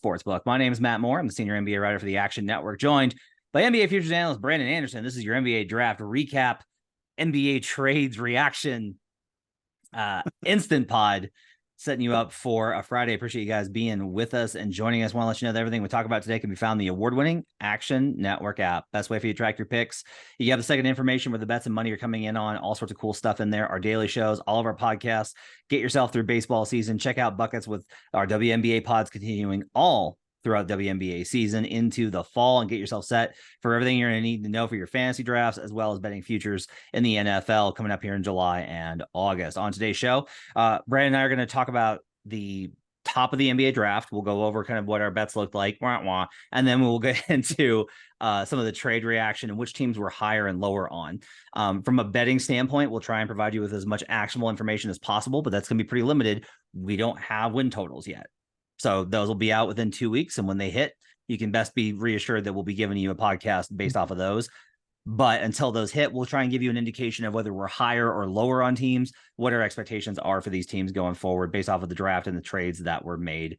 Sportsbook. My name is Matt Moore. I'm the senior NBA writer for the Action Network, joined by NBA futures analyst Brandon Anderson. This is your NBA draft recap, NBA trades reaction, instant pod, setting you up for a Friday. Appreciate you guys being with us and joining us. Want to let you know that everything we talk about today can be found in the award-winning Action Network app. Best way for you to track your picks. You have the second information where the bets and money are coming in on, all sorts of cool stuff in there. Our daily shows, all of our podcasts. Get yourself through baseball season. Check out Buckets with our WNBA pods continuing all throughout WNBA season into the fall, and get yourself set for everything you're going to need to know for your fantasy drafts, as well as betting futures in the NFL coming up here in July and August. On today's show, Brandon and I are going to talk about the top of the NBA draft. We'll go over kind of what our bets looked like, and then we'll get into some of the trade reaction and which teams were higher and lower on. From a betting standpoint, we'll try and provide you with as much actionable information as possible, but that's going to be pretty limited. We don't have win totals yet. So those will be out within 2 weeks. And when they hit, you can best be reassured that we'll be giving you a podcast based off of those. But until those hit, we'll try and give you an indication of whether we're higher or lower on teams, what our expectations are for these teams going forward based off of the draft and the trades that were made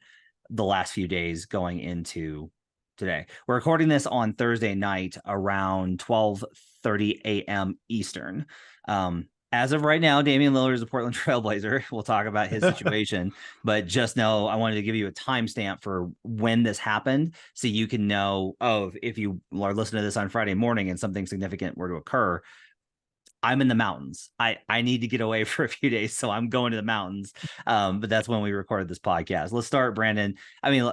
the last few days going into today. We're recording this on Thursday night around 12:30 a.m. Eastern. As of right now, Damian Lillard is a Portland Trailblazer. We'll talk about his situation, but just know I wanted to give you a timestamp for when this happened so you can know, if you are listening to this on Friday morning and something significant were to occur, I'm in the mountains. I need to get away for a few days, so I'm going to the mountains. But that's when we recorded this podcast. Let's start, Brandon. I mean,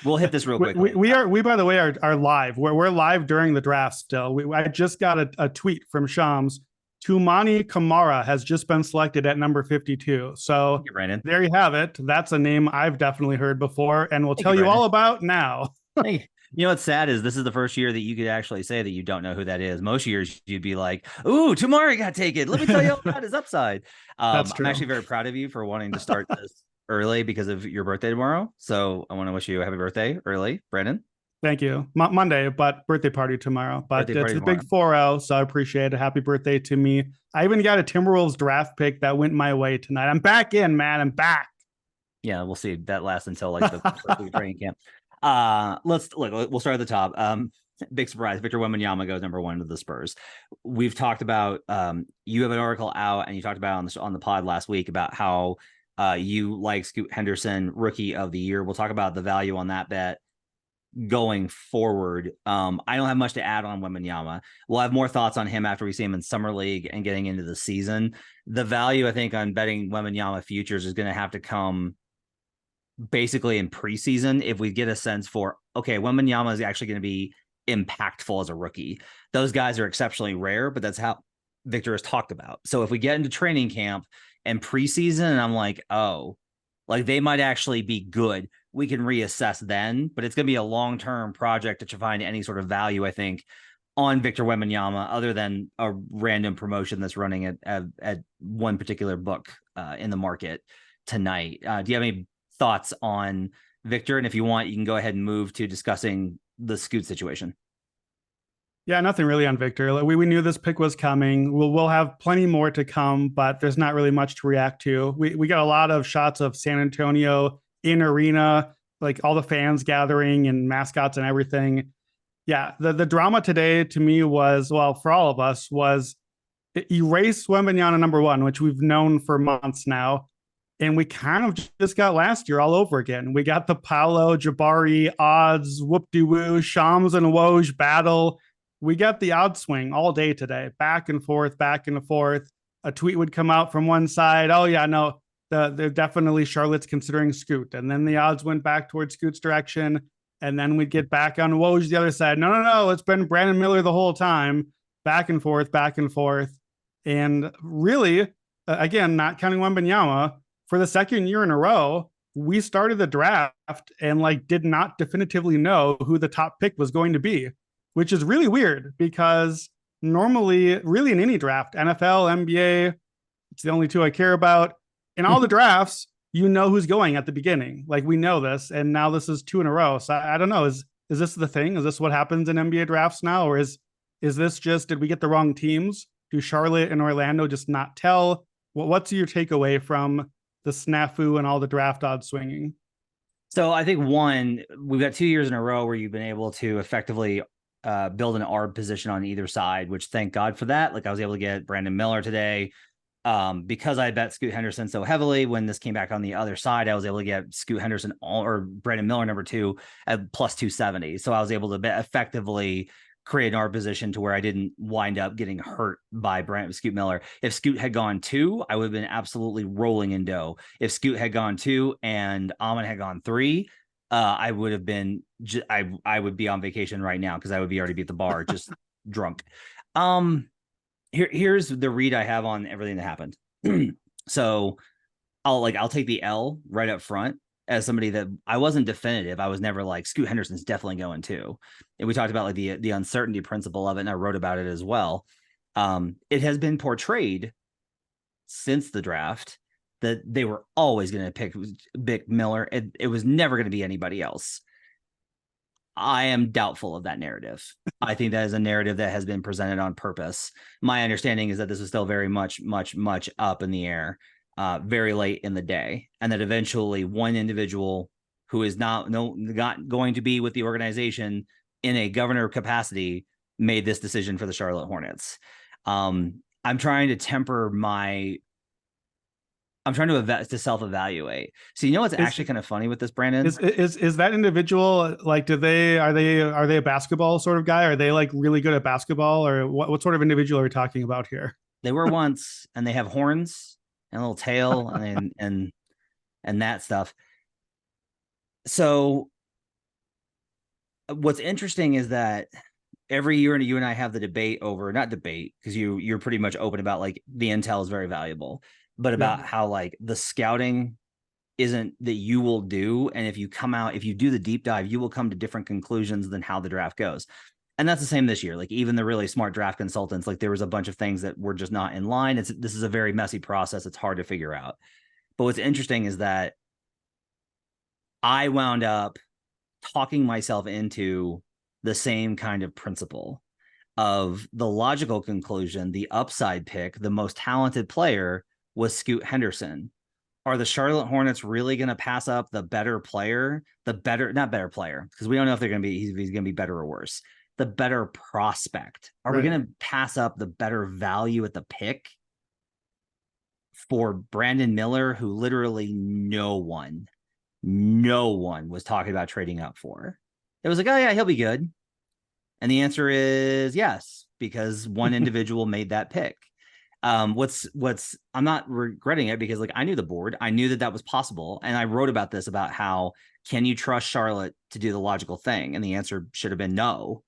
we'll hit this real quick. We by the way are live. We're live during the draft still. I just got a tweet from Shams. Toumani Camara has just been selected at number 52. So there you have it. That's a name I've definitely heard before, and we'll tell you all about now. Hey, you know what's sad is this is the first year that you could actually say that you don't know who that is. Most years you'd be like, "Ooh, Toumani got taken. Let me tell you all about his upside." That's true. I'm actually very proud of you for wanting to start this early because of your birthday tomorrow. So I want to wish you a happy birthday early, Brandon. Thank you. Monday, but birthday party tomorrow. But it's the big 4-0, so I appreciate it. Happy birthday to me. I even got a Timberwolves draft pick that went my way tonight. I'm back in, man. I'm back. Yeah, we'll see. That lasts until like the training camp. Let's look. We'll start at the top. Big surprise. Victor Wembanyama goes number 1 to the Spurs. We've talked about you have an article out, and you talked about on the pod last week about how you like Scoot Henderson, rookie of the year. We'll talk about the value on that bet going forward. I don't have much to add on Wembanyama. We'll have more thoughts on him after we see him in summer league and getting into the season. The value, I think, on betting Wembanyama futures is going to have to come basically in preseason if we get a sense for, okay, Wembanyama is actually going to be impactful as a rookie. Those guys are exceptionally rare, but that's how Victor has talked about. So if we get into training camp and preseason and I'm like, like they might actually be good, we can reassess then, but it's going to be a long-term project to find any sort of value, I think, on Victor Wembanyama, other than a random promotion that's running at one particular book in the market tonight. Do you have any thoughts on Victor? And if you want, you can go ahead and move to discussing the Scoot situation. Yeah, nothing really on Victor. We knew this pick was coming. We'll have plenty more to come, but there's not really much to react to. We got a lot of shots of San Antonio in arena, like all the fans gathering and mascots and everything. Yeah, the drama today to me was, well, for all of us, was erase Wembanyama number 1, which we've known for months now. And we kind of just got last year all over again. We got the Paolo, Jabari, odds, whoop-de-woo, Shams and Woj battle. We got the odds swing all day today, back and forth, back and forth. A tweet would come out from one side. Oh, yeah, no, they're definitely Charlotte's considering Scoot. And then the odds went back towards Scoot's direction. And then we'd get back on Woj the other side. No, it's been Brandon Miller the whole time. Back and forth, back and forth. And really, again, not counting Wembanyama, for the second year in a row, we started the draft and did not definitively know who the top pick was going to be, which is really weird because normally, really in any draft, NFL, NBA, it's the only 2 I care about. In all the drafts, you know who's going at the beginning. We know this, and now this is 2 in a row. So I don't know. Is this the thing? Is this what happens in NBA drafts now? Or is this just, did we get the wrong teams? Do Charlotte and Orlando just not tell? What's your takeaway from the snafu and all the draft odds swinging? So I think we've got 2 years in a row where you've been able to effectively build an ARB position on either side, which thank God for that. Like I was able to get Brandon Miller today. Because I bet Scoot Henderson so heavily when this came back on the other side, I was able to get Scoot Henderson or Brandon Miller number 2 at plus 270. So I was able to effectively create an ARB position to where I didn't wind up getting hurt by Scoot Miller. If Scoot had gone 2, I would have been absolutely rolling in dough. If Scoot had gone 2 and Amon had gone 3, I would have been I would be on vacation right now because I would be already be at the bar just drunk. Here's the read I have on everything that happened. So I'll take the L right up front as somebody that I wasn't definitive. I was never like Scoot Henderson's definitely going to. And we talked about like the uncertainty principle of it, and I wrote about it as well. It has been portrayed since the draft that they were always going to pick Vic Miller. It was never going to be anybody else. I am doubtful of that narrative. I think that is a narrative that has been presented on purpose. My understanding is that this is still very much up in the air, very late in the day, and that eventually one individual who is not going to be with the organization in a governor capacity made this decision for the Charlotte Hornets. I'm trying to temper I'm trying to self-evaluate. So you know what's actually kind of funny with this, Brandon? Is that individual like? Are they a basketball sort of guy? Are they like really good at basketball, or what sort of individual are we talking about here? They were once, and they have horns and a little tail and that stuff. So what's interesting is that every year you and I have the debate over, not debate because you're pretty much open about like the intel is very valuable, but about how like the scouting isn't that you will do. And if you do the deep dive, you will come to different conclusions than how the draft goes. And that's the same this year. Like even the really smart draft consultants, like there was a bunch of things that were just not in line. This is a very messy process. It's hard to figure out. But what's interesting is that I wound up talking myself into the same kind of principle of the logical conclusion, the upside pick, the most talented player was Scoot Henderson. Are the Charlotte Hornets really going to pass up the better player, not better player, because we don't know if he's going to be better or worse, the better prospect? Are we going to pass up the better value at the pick for Brandon Miller, who literally no one was talking about trading up for? It was like, oh yeah, he'll be good. And the answer is yes, because one individual made that pick. I'm not regretting it because like I knew the board, I knew that was possible. And I wrote about this, about how can you trust Charlotte to do the logical thing? And the answer should have been no.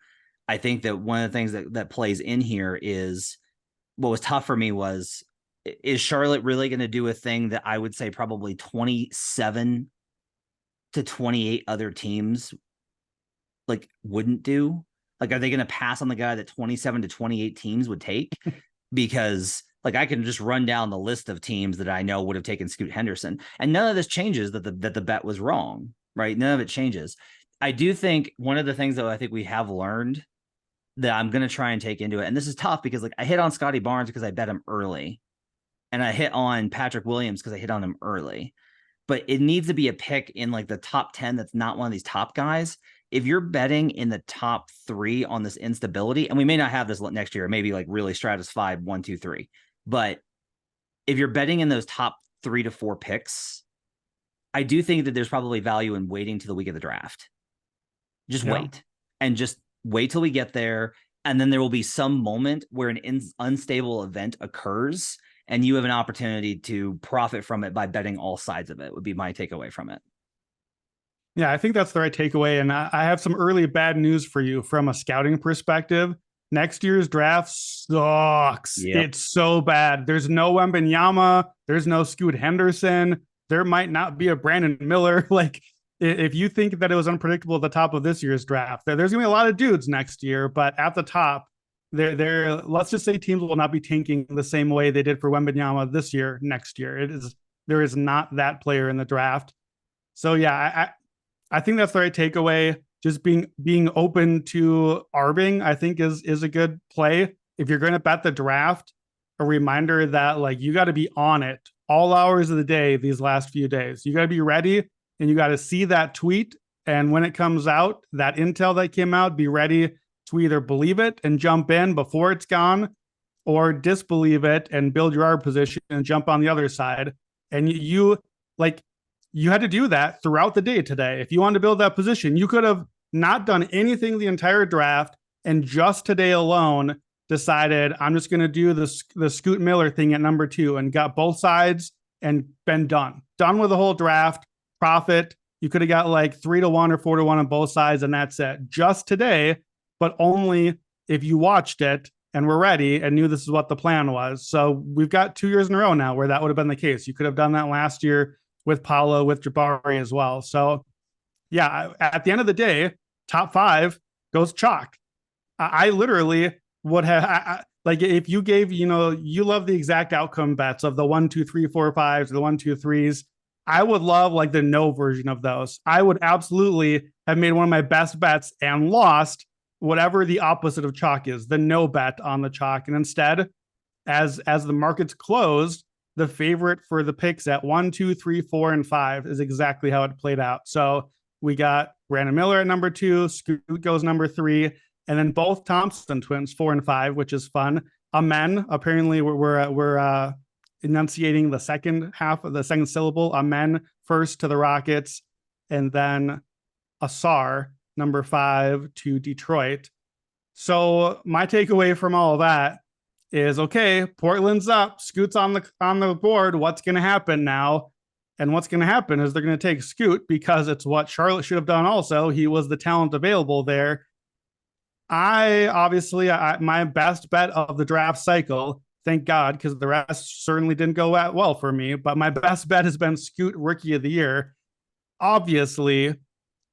I think that one of the things that plays in here is what was tough for me was, is Charlotte really going to do a thing that I would say probably 27 to 28 other teams like wouldn't do? Like, are they going to pass on the guy that 27 to 28 teams would take? Because like I can just run down the list of teams that I know would have taken Scoot Henderson, and none of this changes that the bet was wrong, right? None of it changes. I do think one of the things that I think we have learned that I'm going to try and take into it, and this is tough because like I hit on Scotty Barnes because I bet him early, and I hit on Patrick Williams because I hit on him early, but it needs to be a pick in like the top 10 that's not one of these top guys. If you're betting in the top 3 on this instability, and we may not have this next year, maybe like really stratified 1, 2, 3, but if you're betting in those top 3 to 4 picks, I do think that there's probably value in waiting to the week of the draft. Just wait till we get there. And then there will be some moment where an unstable event occurs and you have an opportunity to profit from it by betting all sides of it, would be my takeaway from it. Yeah, I think that's the right takeaway. And I have some early bad news for you from a scouting perspective. Next year's draft sucks. Yep. It's so bad. There's no Wembanyama. There's no Scoot Henderson. There might not be a Brandon Miller. Like, if you think that it was unpredictable at the top of this year's draft, there's going to be a lot of dudes next year. But at the top, let's just say teams will not be tanking the same way they did for Wembanyama this year, next year. There is not that player in the draft. So yeah, I think that's the right takeaway. Just being open to arbing, I think is a good play. If you're going to bet the draft, a reminder that like you got to be on it all hours of the day these last few days. You got to be ready. and you got to see that tweet. And when it comes out, that intel that came out, be ready to either believe it and jump in before it's gone, or disbelieve it and build your arb position and jump on the other side. And you had to do that throughout the day today. If you wanted to build that position, you could have not done anything the entire draft and just today alone decided I'm just going to do the Scoot Miller thing at number 2 and got both sides and been done with the whole draft. Profit. You could have got like 3-1 or 4-1 on both sides, and that's it. Just today, but only if you watched it and were ready and knew this is what the plan was. So we've got 2 years in a row now where that would have been the case. You could have done that last year with Paolo, with Jabari as well. So yeah, at the end of the day, top 5 goes chalk. I literally would have, like, if you gave, you love the exact outcome bets of the 1, 2, 3, 4, 5s, or the 1, 2, 3s. I would love like the no version of those. I would absolutely have made one of my best bets and lost whatever the opposite of chalk is, the no bet on the chalk. And instead, as the markets closed, the favorite for the picks at 1, 2, 3, 4, and 5 is exactly how it played out. So we got Brandon Miller at number 2, Scoot goes number 3, and then both Thompson twins 4 and 5, which is fun. Amen. Apparently, we're enunciating the second half of the second syllable. Amen first to the Rockets, and then Asar number 5 to Detroit. So my takeaway from all of that is, okay, Portland's up, Scoot's on the board. What's going to happen now? And what's going to happen is they're going to take Scoot because it's what Charlotte should have done also. He was the talent available there. My best bet of the draft cycle, thank God, because the rest certainly didn't go that well for me, but my best bet has been Scoot Rookie of the Year. Obviously,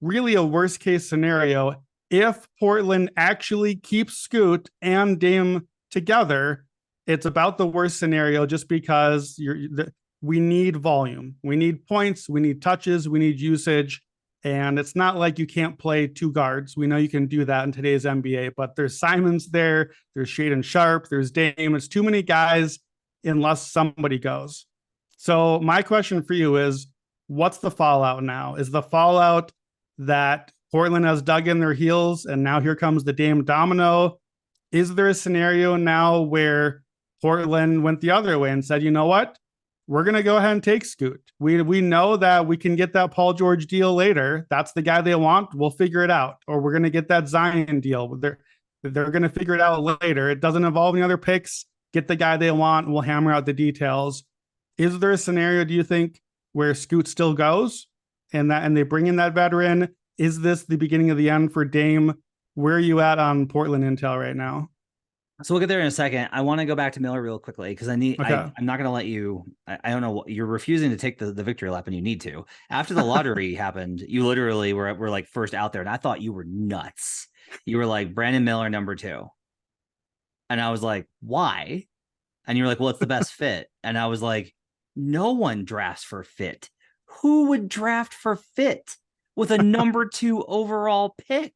really a worst case scenario. If Portland actually keeps Scoot and Dame together, it's about the worst scenario just because we need volume. We need points. We need touches. We need usage. And it's not like you can't play 2 guards. We know you can do that in today's NBA, but there's Simons there. There's Shaedon Sharpe. There's Dame. It's too many guys unless somebody goes. So my question for you is, what's the fallout now? Is the fallout that Portland has dug in their heels and now here comes the Dame domino? Is there a scenario now where Portland went the other way and said, you know what? We're going to go ahead and take Scoot. We know that we can get that Paul George deal later. That's the guy they want. We'll figure it out. Or we're going to get that Zion deal. They're going to figure it out later. It doesn't involve any other picks. Get the guy they want. We'll hammer out the details. Is there a scenario, do you think, where Scoot still goes and they bring in that veteran? Is this the beginning of the end for Dame? Where are you at on Portland intel right now? So we'll get there in a second. I want to go back to Miller real quickly because I'm not going to let you. I don't know. You're refusing to take the victory lap, and you need to. After the lottery happened, you literally were like first out there, and I thought you were nuts. You were like Brandon Miller number 2, and I was like, why? And you're like, well, it's the best fit, and I was like, no one drafts for fit. Who would draft for fit with a number 2 overall pick?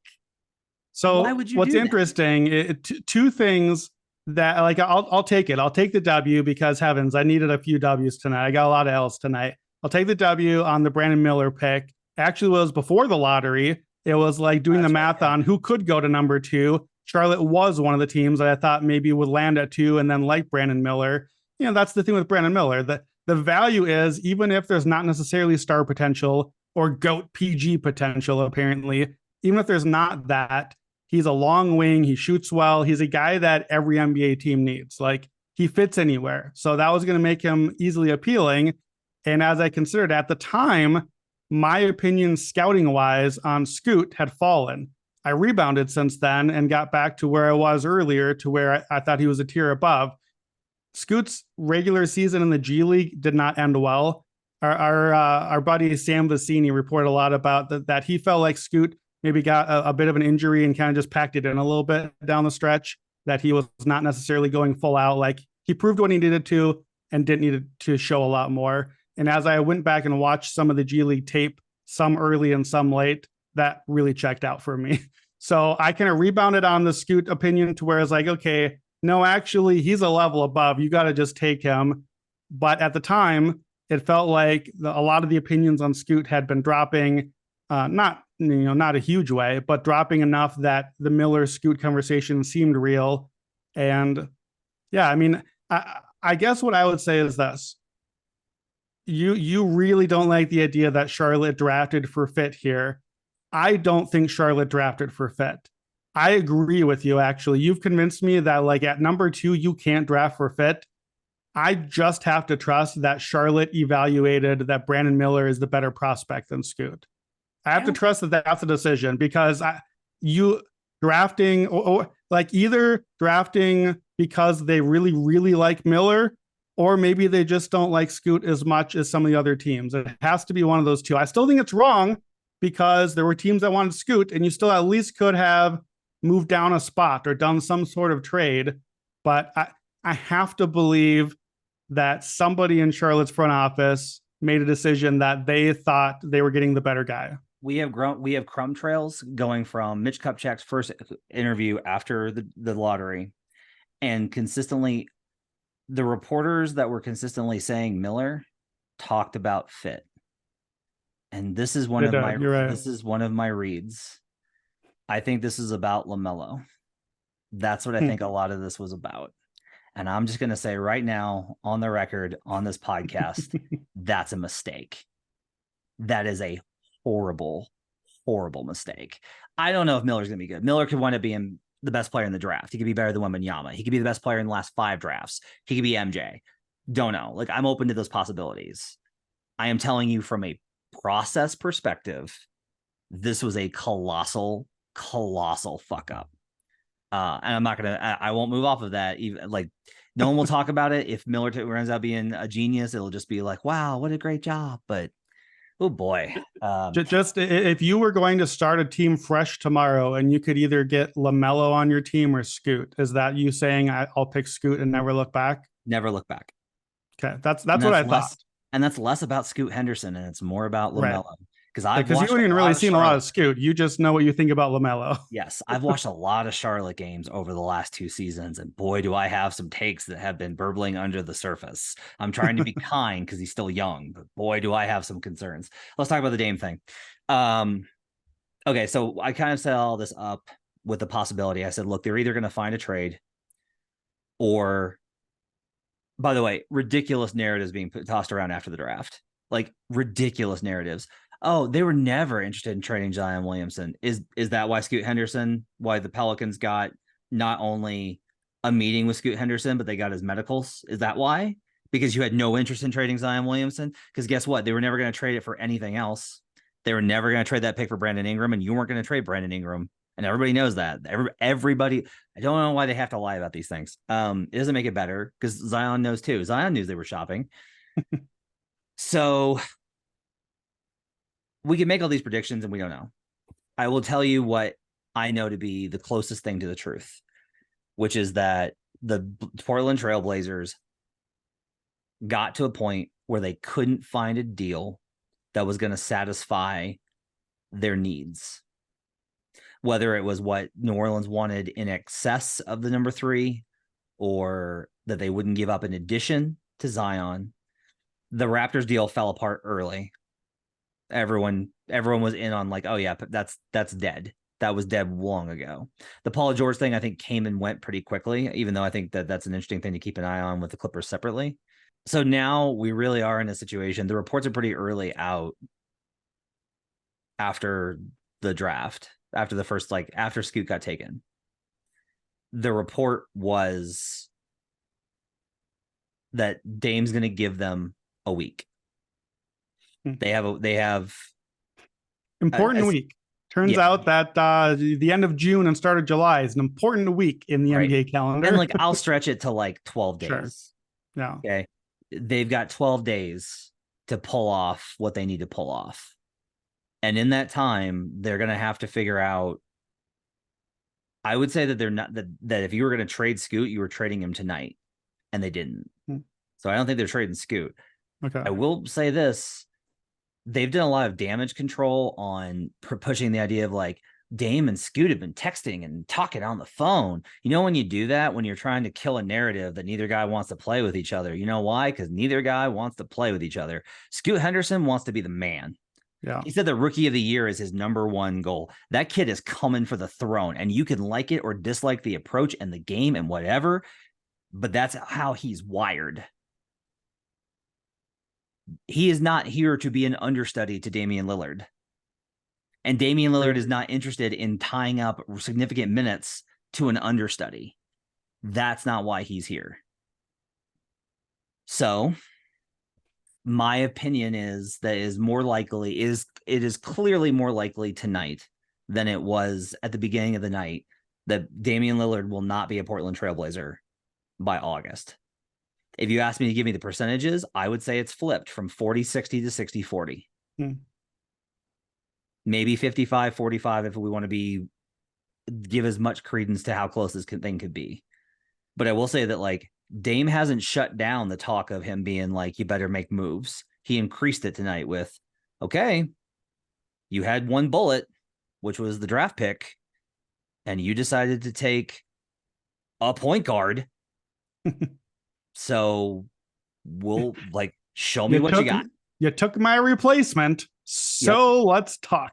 So what's interesting, 2 things that like, I'll take it. I'll take the W because heavens, I needed a few W's tonight. I got a lot of L's tonight. I'll take the W on the Brandon Miller pick. Actually was before the lottery. It was like doing the math on who could go to number 2. Charlotte was one of the teams that I thought maybe would land at 2 and then like Brandon Miller. That's the thing with Brandon Miller. The value is, even if there's not necessarily star potential or GOAT PG potential, apparently, even if there's not that, he's a long wing. He shoots well. He's a guy that every NBA team needs. Like, he fits anywhere. So that was going to make him easily appealing. And as I considered at the time, my opinion scouting wise on Scoot had fallen. I rebounded since then and got back to where I was earlier, to where I thought he was a tier above. Scoot's regular season in the G League did not end well. Our buddy Sam Vecini reported a lot about that he felt like Scoot maybe got a bit of an injury and kind of just packed it in a little bit down the stretch, that he was not necessarily going full out. Like, he proved what he needed to and didn't need to show a lot more. And as I went back and watched some of the G League tape, some early and some late, that really checked out for me. So I kind of rebounded on the Scoot opinion to where it's like, okay, no, actually, he's a level above. You got to just take him. But at the time, It felt like a lot of the opinions on Scoot had been dropping, not a huge way, but dropping enough that the Miller Scoot conversation seemed real. And yeah, I mean, I guess what I would say is this: you really don't like the idea that Charlotte drafted for fit here. I don't think Charlotte drafted for fit. I agree with you, actually. You've convinced me that, like, at number 2, you can't draft for fit. I just have to trust that Charlotte evaluated that Brandon Miller is the better prospect than Scoot. I have to trust that that's a decision, because you drafting or like either drafting because they really, really like Miller, or maybe they just don't like Scoot as much as some of the other teams. It has to be one of those two. I still think it's wrong, because there were teams that wanted Scoot, and you still at least could have moved down a spot or done some sort of trade. But I have to believe that somebody in Charlotte's front office made a decision that they thought they were getting the better guy. We have crumb trails going from Mitch Kupchak's first interview after the lottery, and consistently the reporters that were consistently saying Miller talked about fit. And this is one of my reads. I think this is about LaMelo. That's what I think a lot of this was about. And I'm just going to say right now, on the record, on this podcast, that's a mistake. That is a horrible, horrible mistake. I don't know if Miller's going to be good. Miller could wind up being the best player in the draft. He could be better than Wembanyama. He could be the best player in the last 5 drafts. He could be MJ. Don't know. Like, I'm open to those possibilities. I am telling you from a process perspective, this was a colossal fuck up. And I'm not going to, I won't move off of that. Even like, no one will talk about it. If Miller runs out being a genius, it'll just be like, wow, what a great job. But oh boy. Just if you were going to start a team fresh tomorrow and you could either get LaMelo on your team or Scoot, is that you saying I'll pick Scoot and never look back? Never look back. Okay. That's what I thought. And that's less about Scoot Henderson, and it's more about LaMelo. Right. Because you haven't really seen a lot of Scoot. You just know what you think about LaMelo. Yes, I've watched a lot of Charlotte games over the last 2 seasons, and boy, do I have some takes that have been burbling under the surface. I'm trying to be kind because he's still young, but boy, do I have some concerns. Let's talk about the Dame thing. Okay, so I kind of set all this up with the possibility. I said, look, they're either going to find a trade, or, by the way, ridiculous narratives being tossed around after the draft. Like, ridiculous narratives. Oh, they were never interested in trading Zion Williamson. Is that why why the Pelicans got not only a meeting with Scoot Henderson, but they got his medicals? Is that why? Because you had no interest in trading Zion Williamson? Because guess what? They were never going to trade it for anything else. They were never going to trade that pick for Brandon Ingram, and you weren't going to trade Brandon Ingram. And everybody knows that. Everybody, I don't know why they have to lie about these things. It doesn't make it better, because Zion knows too. Zion knew they were shopping. So we can make all these predictions and we don't know. I will tell you what I know to be the closest thing to the truth, which is that the Portland Trailblazers got to a point where they couldn't find a deal that was going to satisfy their needs. Whether it was what New Orleans wanted in excess of the number 3, or that they wouldn't give up in addition to Zion. The Raptors deal fell apart early. Everyone was in on like, oh yeah, that's dead. That was dead long ago. The Paul George thing, I think, came and went pretty quickly, even though I think that's an interesting thing to keep an eye on with the Clippers separately. So now we really are in a situation. The reports are pretty early out after the draft, after Scoot got taken. The report was that Dame's going to give them a week. They have important week. Turns out that the end of June and start of July is an important week in the NBA calendar. And like, I'll stretch it to like 12 days. Sure. Yeah. Okay. They've got 12 days to pull off what they need to pull off. And in that time, they're going to have to figure out. I would say that they're not that if you were going to trade Scoot, you were trading him tonight, and they didn't. So I don't think they're trading Scoot. Okay. I will say this. They've done a lot of damage control on pushing the idea of like, Dame and Scoot have been texting and talking on the phone. You know, when you do that, when you're trying to kill a narrative that neither guy wants to play with each other, you know why? Because neither guy wants to play with each other. Scoot Henderson wants to be the man. Yeah. He said the rookie of the year is his number one goal. That kid is coming for the throne, and you can like it or dislike the approach and the game and whatever, but that's how he's wired. He is not here to be an understudy to Damian Lillard. And Damian Lillard is not interested in tying up significant minutes to an understudy. That's not why he's here. So my opinion is that it is clearly more likely tonight than it was at the beginning of the night that Damian Lillard will not be a Portland Trailblazer by August. If you ask me to give me the percentages, I would say it's flipped from 40-60 to 60-40. Maybe 55-45 if we want to give as much credence to how close this thing could be. But I will say that, like, Dame hasn't shut down the talk of him being like, you better make moves. He increased it tonight with, okay, you had one bullet, which was the draft pick, and you decided to take a point guard. So we'll, like, show me what you got. You took my replacement. So let's talk.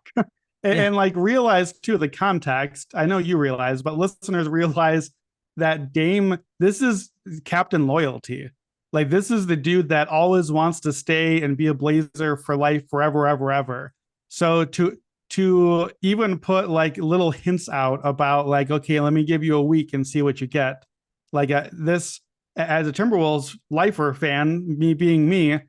And like, realize too, the context. I know you realize, but listeners realize that Dame, this is captain loyalty. Like, this is the dude that always wants to stay and be a Blazer for life, forever, ever, ever. So to even put like little hints out about like, okay, let me give you a week and see what you get. Like, this, as a Timberwolves lifer fan, me being me,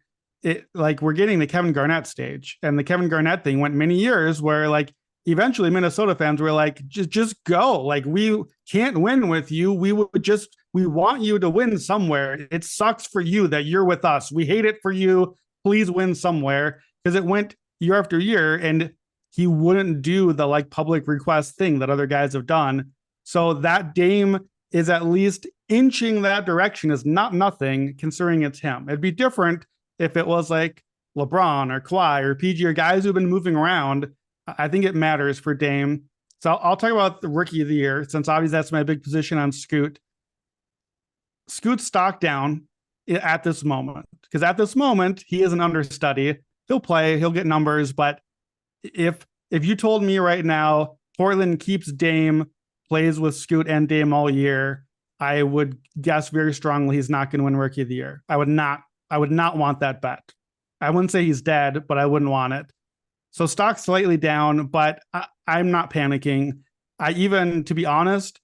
it, like, we're getting the Kevin Garnett stage, and the Kevin Garnett thing went many years where, like, eventually Minnesota fans were like, just go. Like, we can't win with you. We want you to win somewhere. It sucks for you that you're with us. We hate it for you. Please win somewhere. Because it went year after year, and he wouldn't do the like public request thing that other guys have done. So that Dame is at least inching that direction is not nothing, considering it's him. It'd be different if it was like LeBron or Kawhi or PG or guys who've been moving around. I think it matters for Dame. So I'll talk about the rookie of the year, since obviously that's my big position on Scoot. Scoot's stock down at this moment, because at this moment, he is an understudy. He'll play, he'll get numbers, but if you told me right now, Portland keeps Dame, plays with Scoot and Dame all year, I would guess very strongly he's not going to win rookie of the year. I would not want that bet. I wouldn't say he's dead, but I wouldn't want it. So stock's slightly down, but I'm not panicking. I even, to be honest,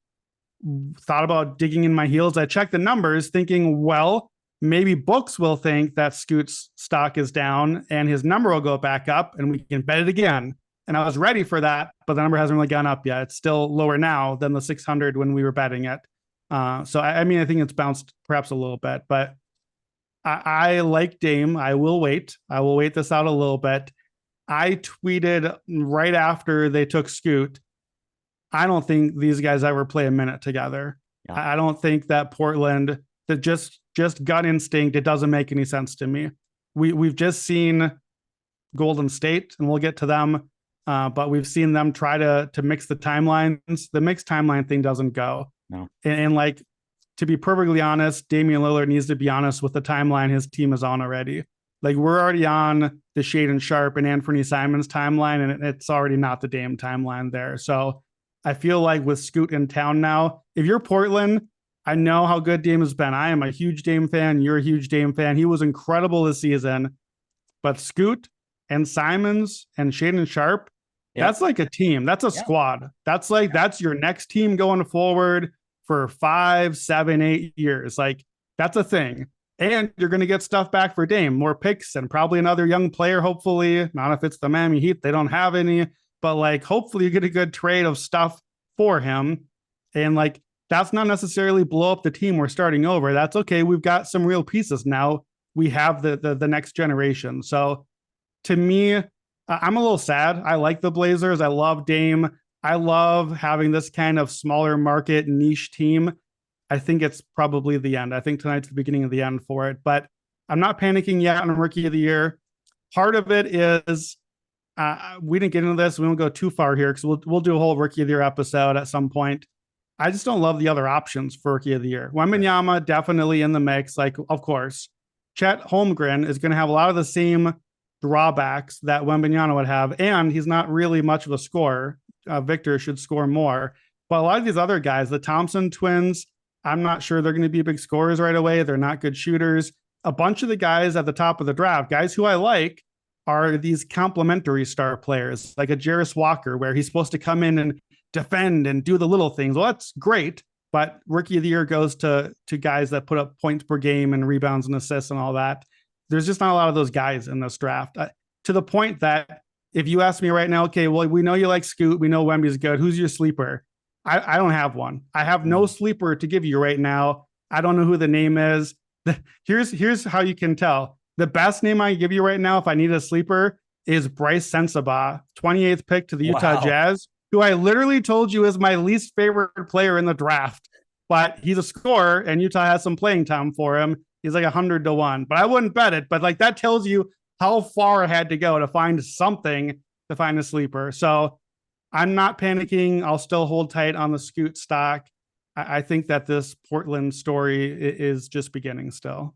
thought about digging in my heels. I checked the numbers thinking, well, maybe books will think that Scoot's stock is down and his number will go back up and we can bet it again. And I was ready for that, but the number hasn't really gone up yet. It's still lower now than the 600 when we were betting it. So, I mean, I think it's bounced perhaps a little bit, but I like Dame. I will wait this out a little bit. I tweeted right after they took Scoot, I don't think these guys ever play a minute together. Yeah. I don't think that Portland, that just gut instinct, it doesn't make any sense to me. We've just seen Golden State, and we'll get to them, but we've seen them try to mix the timelines. The mixed timeline thing doesn't go. No. And like, to be perfectly honest, Damian Lillard needs to be honest with the timeline his team is on already. Like, we're already on the Shaedon Sharpe and Anthony Simons timeline, and it's already not the Dame timeline there. So I feel like with Scoot in town now, if you're Portland, I know how good Dame has been. I am a huge Dame fan. You're a huge Dame fan. He was incredible this season. But Scoot and Simons and Shaedon Sharpe, that's like a team. That's a squad. That's like, that's your next team going forward for 5, 7, 8 years. Like, that's a thing. And you're going to get stuff back for Dame, more picks and probably another young player, hopefully. Not if it's the Miami Heat. They don't have any. But, like, hopefully you get a good trade of stuff for him. And, like, that's not necessarily blow up the team we're starting over. That's okay. We've got some real pieces now. We have the next generation. So, to me, I'm a little sad. I like the Blazers. I love Dame. I love having this kind of smaller market niche team. I think it's probably the end. I think tonight's the beginning of the end for it. But I'm not panicking yet on Rookie of the Year. Part of it is We didn't get into this. We won't go too far here because we'll do a whole rookie of the year episode at some point. I just don't love the other options for rookie of the year. Wembanyama definitely in the mix. Like, of course, Chet Holmgren is going to have a lot of the same drawbacks that Wembanyama would have, and he's not really much of a scorer. Victor should score more. But a lot of these other guys, the Thompson twins, I'm not sure they're going to be big scorers right away. They're not good shooters. A bunch of the guys at the top of the draft, guys who I like, are these complementary star players, like a Jarris Walker, where he's supposed to come in and defend and do the little things. Well, that's great, but rookie of the year goes to guys that put up points per game and rebounds and assists and all that. There's just not a lot of those guys in this draft, to the point that if you ask me right now, okay, well, we know you like Scoot, we know Wemby's good. Who's your sleeper? I don't have one. I have no sleeper to give you right now. I don't know who the name is. Here's how you can tell. The best name I give you right now, if I need a sleeper, is Bryce Sensabaugh, 28th pick to the Utah Jazz, who I literally told you is my least favorite player in the draft. But he's a scorer, and Utah has some playing time for him. He's like 100-1, but I wouldn't bet it. But like that tells you how far I had to go to find something to find a sleeper. So I'm not panicking. I'll still hold tight on the Scoot stock. I think that this Portland story is just beginning still.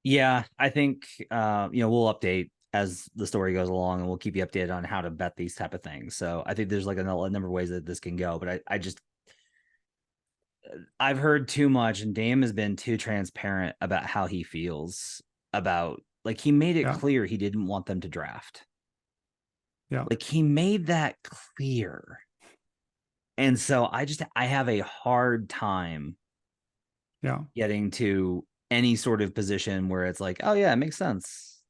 Yeah, I think we'll update as the story goes along, and we'll keep you updated on how to bet these type of things. So I think there's like a number of ways that this can go, but I've heard too much, and Dame has been too transparent about how he feels about, like, he made it clear he didn't want them to draft. Yeah. Like, he made that clear. And so I have a hard time getting to any sort of position where it's like, oh yeah, it makes sense.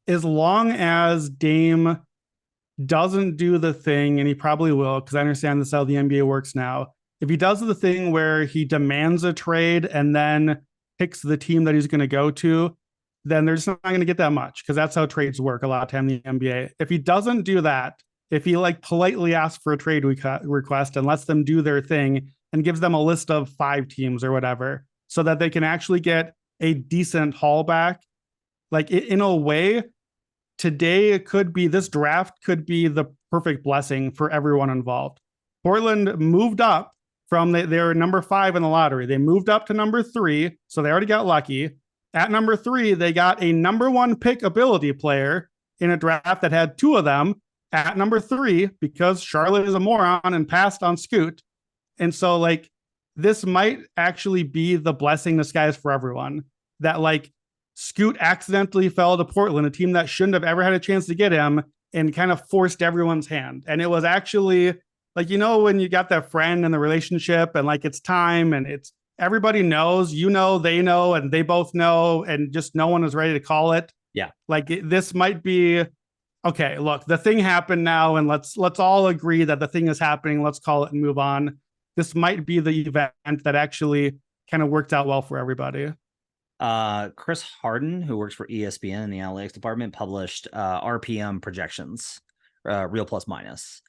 As long as Dame doesn't do the thing, and he probably will, because I understand this how the NBA works now. If he does the thing where he demands a trade and then picks the team that he's going to go to, then they're just not going to get that much, because that's how trades work a lot of time in the NBA. If he doesn't do that, if he like politely asks for a trade request and lets them do their thing and gives them a list of 5 teams or whatever, so that they can actually get a decent haul back, like in a way, today this draft could be the perfect blessing for everyone involved. Portland moved up from they were number 5 in the lottery. They moved up to number 3, so they already got lucky. At number 3, they got a number 1 pick ability player in a draft that had 2 of them at number 3, because Charlotte is a moron and passed on Scoot. And so like this might actually be the blessing disguise for everyone, that like Scoot accidentally fell to Portland, a team that shouldn't have ever had a chance to get him, and kind of forced everyone's hand. And it was actually like, when you got that friend in the relationship and like it's time and it's everybody knows, they know, and they both know, and just no one is ready to call it. Yeah. Like this might be, okay, look, the thing happened now, and let's all agree that the thing is happening. Let's call it and move on. This might be the event that actually kind of worked out well for everybody. Chris Harden, who works for ESPN in the analytics department, published RPM projections, real plus minus,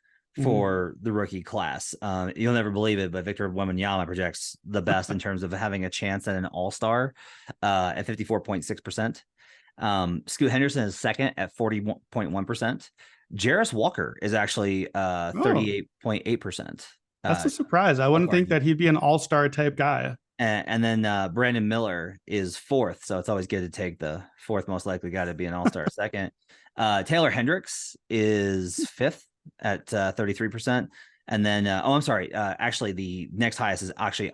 for the rookie class. You'll never believe it, but Victor Wembanyama projects the best in terms of having a chance at an all-star at 54.6%. Scoot Henderson is second at 40.1%. Jarris Walker is actually 38.8%. That's a surprise. I wouldn't think that he'd be an all-star type guy. And then Brandon Miller is 4th, so it's always good to take the 4th most likely guy to be an all-star second. Taylor Hendricks is 5th at 33%. And then, actually the next highest is actually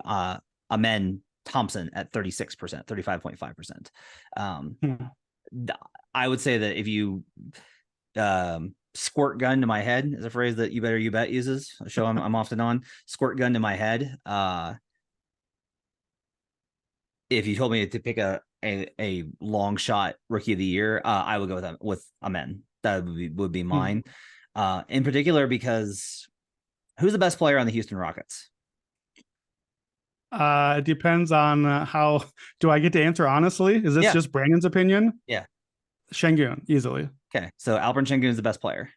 Amen Thompson at 36%, 35.5%. I would say that if you squirt gun to my head is a phrase that You Better You Bet uses, a show I'm often on. Squirt gun to my head. If you told me to pick a long shot rookie of the year, I would go with Amen. That would be mine. In particular, because who's the best player on the Houston Rockets? It depends on how. Do I get to answer honestly? Is this just Brandon's opinion? Yeah. Şengün, easily. Okay, so Alperen Şengün is the best player.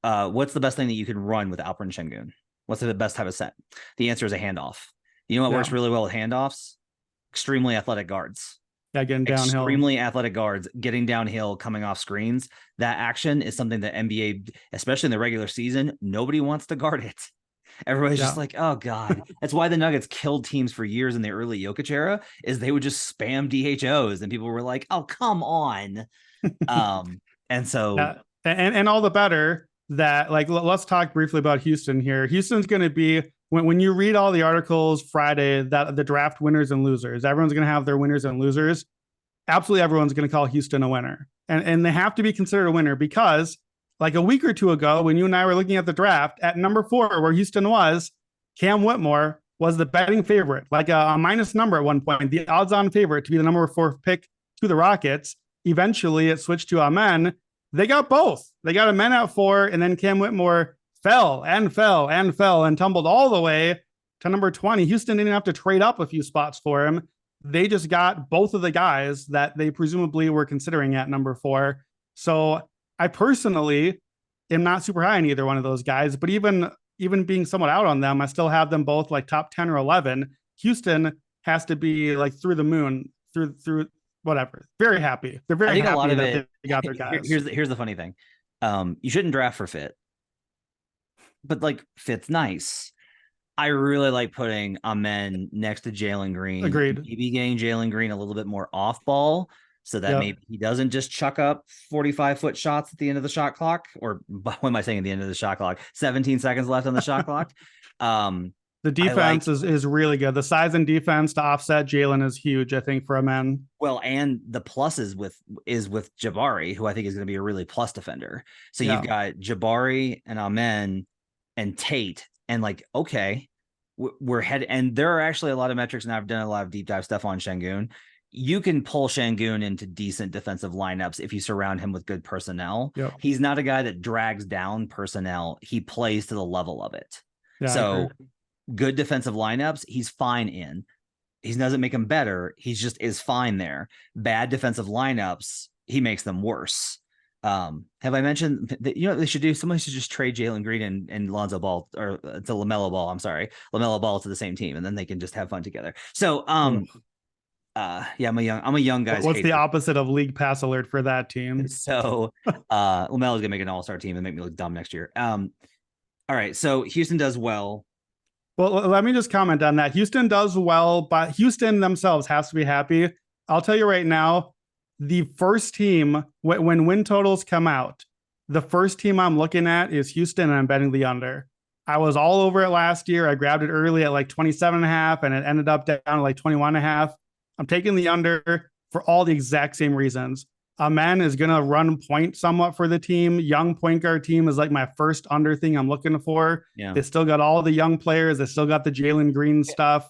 What's the best thing that you can run with Alperen Şengün? What's the best type of set? The answer is a handoff. You know what works really well with handoffs? Extremely athletic guards. Yeah, getting downhill. Extremely athletic guards getting downhill, coming off screens. That action is something that NBA, especially in the regular season, nobody wants to guard it. Everybody's just like, oh God. That's why the Nuggets killed teams for years in the early Jokic era, is they would just spam DHOs and people were like, oh, come on. And so and all the better that, like, let's talk briefly about Houston here. Houston's going to be, when you read all the articles Friday, that the draft winners and losers, everyone's going to have their winners and losers. Absolutely everyone's going to call Houston a winner. And they have to be considered a winner because, like a week or two ago, when you and I were looking at the draft, at number 4, where Houston was, Cam Whitmore was the betting favorite, like a minus number at one point, the odds-on favorite to be the number 4 pick to the Rockets. Eventually, it switched to Amen. They got both. They got Amen at 4, and then Cam Whitmore fell and tumbled all the way to number 20. Houston didn't have to trade up a few spots for him. They just got both of the guys that they presumably were considering at number 4. So I personally am not super high on either one of those guys, but even being somewhat out on them, I still have them both like top 10 or 11. Houston has to be like through the moon, through whatever. Very happy. They're very happy a lot of that they got their guys. Here's the funny thing. You shouldn't draft for fit, but like fit's nice. I really like putting Amen next to Jalen Green. Agreed. Maybe getting Jalen Green a little bit more off ball so that maybe he doesn't just chuck up 45-foot shots at the end of the shot clock. Or what am I saying at the end of the shot clock? 17 seconds left on the shot clock. The defense is really good. The size and defense to offset Jalen is huge, I think, for Amen. Well, and the plus is with Jabari, who I think is going to be a really plus defender. So you've got Jabari and Amen and Tate. And like, okay, we're headed, and there are actually a lot of metrics, and I've done a lot of deep dive stuff on Şengün. You can pull Şengün into decent defensive lineups if you surround him with good personnel. Yep. He's not a guy that drags down personnel. He plays to the level of it. Yeah, so good defensive lineups, he's fine in. He doesn't make him better. He's just is fine there. Bad defensive lineups, he makes them worse. Have I mentioned that, you know what they should do? Somebody should just trade Jalen Green and Lonzo Ball, or to LaMelo Ball. I'm sorry, LaMelo Ball to the same team, and then they can just have fun together. So, yeah, I'm a young guy. What's the opposite of league pass alert for that team? So, LaMelo is gonna make an all-star team and make me look dumb next year. All right, so Houston does well. Well, let me just comment on that. Houston does well, but Houston themselves has to be happy. I'll tell you right now, the first team, when win totals come out, the first team I'm looking at is Houston, and I'm betting the under. I was all over it last year. I grabbed it early at like 27.5, and it ended up down to like 21.5. I'm taking the under for all the exact same reasons. Amen is going to run point somewhat for the team. Young point guard team is like my first under thing I'm looking for. Yeah. They still got all the young players. They still got the Jalen Green stuff.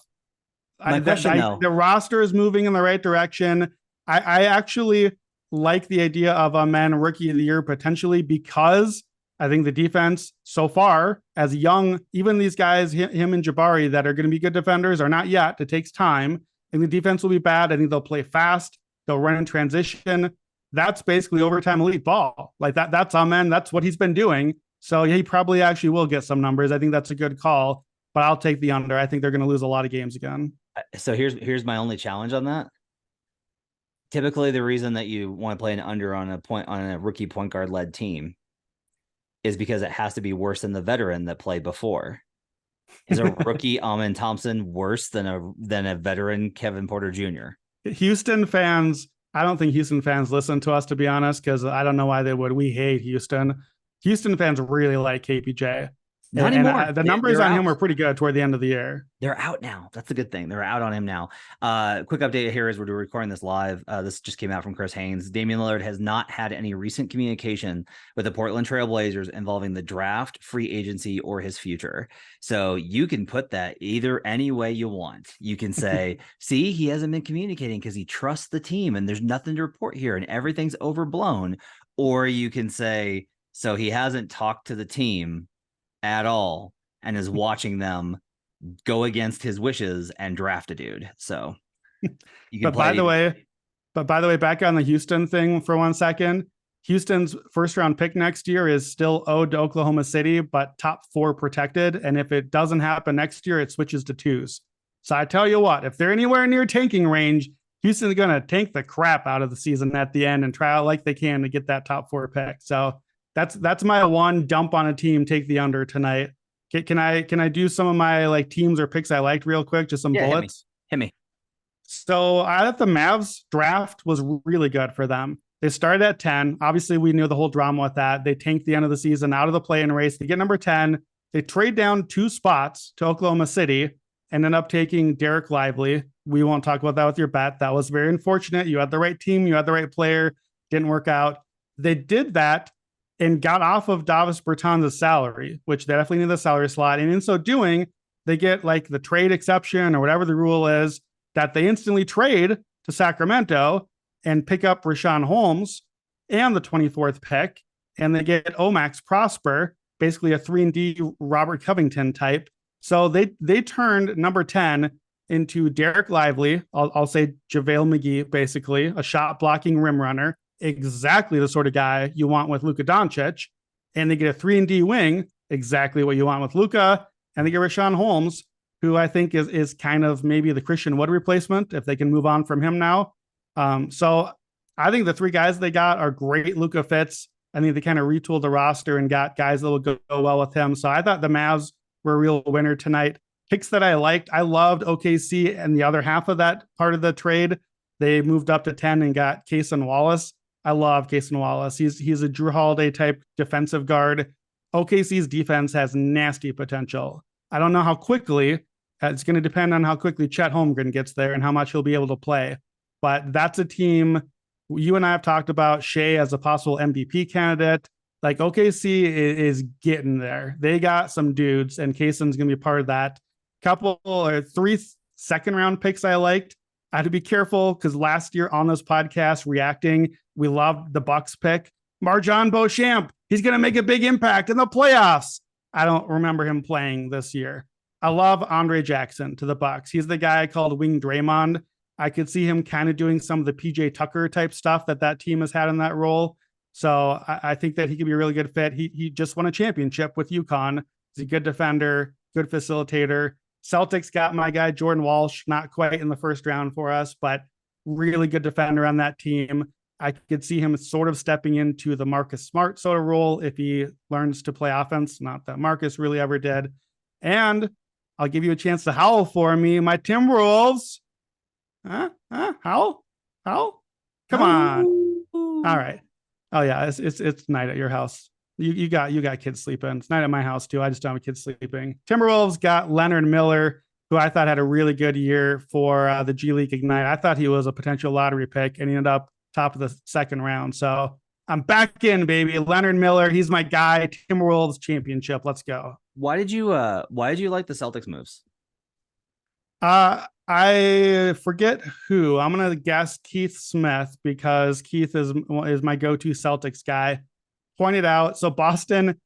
The roster is moving in the right direction. I actually like the idea of Amen rookie of the year potentially, because I think the defense so far, as young, even these guys, him and Jabari, that are going to be good defenders, are not yet. It takes time. I think the defense will be bad. I think they'll play fast. They'll run in transition. That's basically overtime elite ball. Like that's Amen. That's what he's been doing. So yeah, he probably actually will get some numbers. I think that's a good call, but I'll take the under. I think they're going to lose a lot of games again. So here's my only challenge on that. Typically, the reason that you want to play an under on a rookie point guard led team is because it has to be worse than the veteran that played before. Is a rookie Amen Thompson worse than a veteran Kevin Porter Jr.? Houston fans, I don't think Houston fans listen to us, to be honest, because I don't know why they would. We hate Houston. Houston fans really like KPJ. Not anymore. The numbers on him were pretty good toward the end of the year. They're out now. That's a good thing. They're out on him now. Quick update here as we're recording this live. This just came out from Chris Haynes. Damian Lillard has not had any recent communication with the Portland Trail Blazers involving the draft, free agency, or his future. So you can put that either any way you want. You can say, see, he hasn't been communicating because he trusts the team and there's nothing to report here and everything's overblown. Or you can say, so he hasn't talked to the team at all and is watching them go against his wishes and draft a dude. So you can by the way, back on the Houston thing for 1 second, Houston's first round pick next year is still owed to Oklahoma City, but top 4 protected. And if it doesn't happen next year, it switches to 2s. So I tell you what, if they're anywhere near tanking range, Houston's going to tank the crap out of the season at the end and try out like they can to get that top 4 pick. So that's my one dump on a team. Take the under tonight. Can I do some of my like teams or picks I liked real quick? Just some bullets. Hit me. So I thought the Mavs draft was really good for them. They started at 10. Obviously, we knew the whole drama with that. They tanked the end of the season out of the play-in race. They get number 10. They trade down 2 spots to Oklahoma City and end up taking Derek Lively. We won't talk about that with your bet. That was very unfortunate. You had the right team. You had the right player. Didn't work out. They did that and got off of Davis Bertans' salary, which they definitely need the salary slot. And in so doing, they get like the trade exception or whatever the rule is that they instantly trade to Sacramento and pick up Richaun Holmes and the 24th pick. And they get Omax Prosper, basically a 3-and-D Robert Covington type. So they turned number 10 into Derek Lively. I'll say JaVale McGee, basically a shot blocking rim runner, exactly the sort of guy you want with Luka Doncic. And they get a 3-and-D wing, exactly what you want with Luka. And they get Richaun Holmes, who I think is kind of maybe the Christian Wood replacement if they can move on from him now. So I think the 3 guys they got are great Luka fits. I think they kind of retooled the roster and got guys that will go well with him. So I thought the Mavs were a real winner tonight. Picks that I liked. I loved OKC and the other half of that part of the trade. They moved up to 10 and got Cason Wallace. I love Cason Wallace. He's a Drew Holiday type defensive guard. OKC's defense has nasty potential. I don't know how quickly. It's going to depend on how quickly Chet Holmgren gets there and how much he'll be able to play. But that's a team you and I have talked about Shea as a possible MVP candidate. Like OKC is getting there. They got some dudes, and Kayson's going to be part of that. Couple or 3 second-round picks I liked. I had to be careful because last year on this podcast, reacting, we loved the Bucks pick. Marjon Beauchamp, he's going to make a big impact in the playoffs. I don't remember him playing this year. I love Andre Jackson to the Bucks. He's the guy called Wing Draymond. I could see him kind of doing some of the PJ Tucker type stuff that team has had in that role. So I think that he could be a really good fit. He just won a championship with UConn. He's a good defender, good facilitator. Celtics got my guy Jordan Walsh, not quite in the first round for us, but really good defender on that team. I could see him sort of stepping into the Marcus Smart sort of role if he learns to play offense. Not that Marcus really ever did. And I'll give you a chance to howl for me. My Timberwolves. Howl? Come on. All right. Oh yeah, it's night at your house. You got kids sleeping. It's night at my house too. I just don't have kids sleeping. Timberwolves got Leonard Miller, who I thought had a really good year for the G League Ignite. I thought he was a potential lottery pick, and he ended up top of the second round. So I'm back in, baby. Leonard Miller, he's my guy. Timberwolves championship. Let's go. Why did you like the Celtics moves? I forget who. I'm gonna guess Keith Smith because Keith is my go-to Celtics guy. Pointed out, so Boston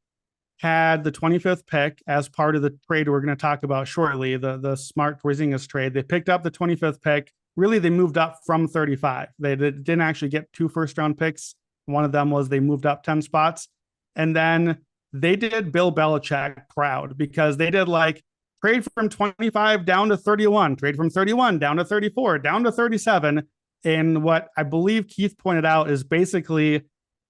had the 25th pick as part of the trade we're going to talk about shortly, the Smart Porzingis trade. They picked up the 25th pick. Really, they moved up from 35. They didn't actually get 2 first-round picks. One of them was they moved up 10 spots. And then they did Bill Belichick proud because they did like trade from 25 down to 31, trade from 31 down to 34, down to 37. And what I believe Keith pointed out is basically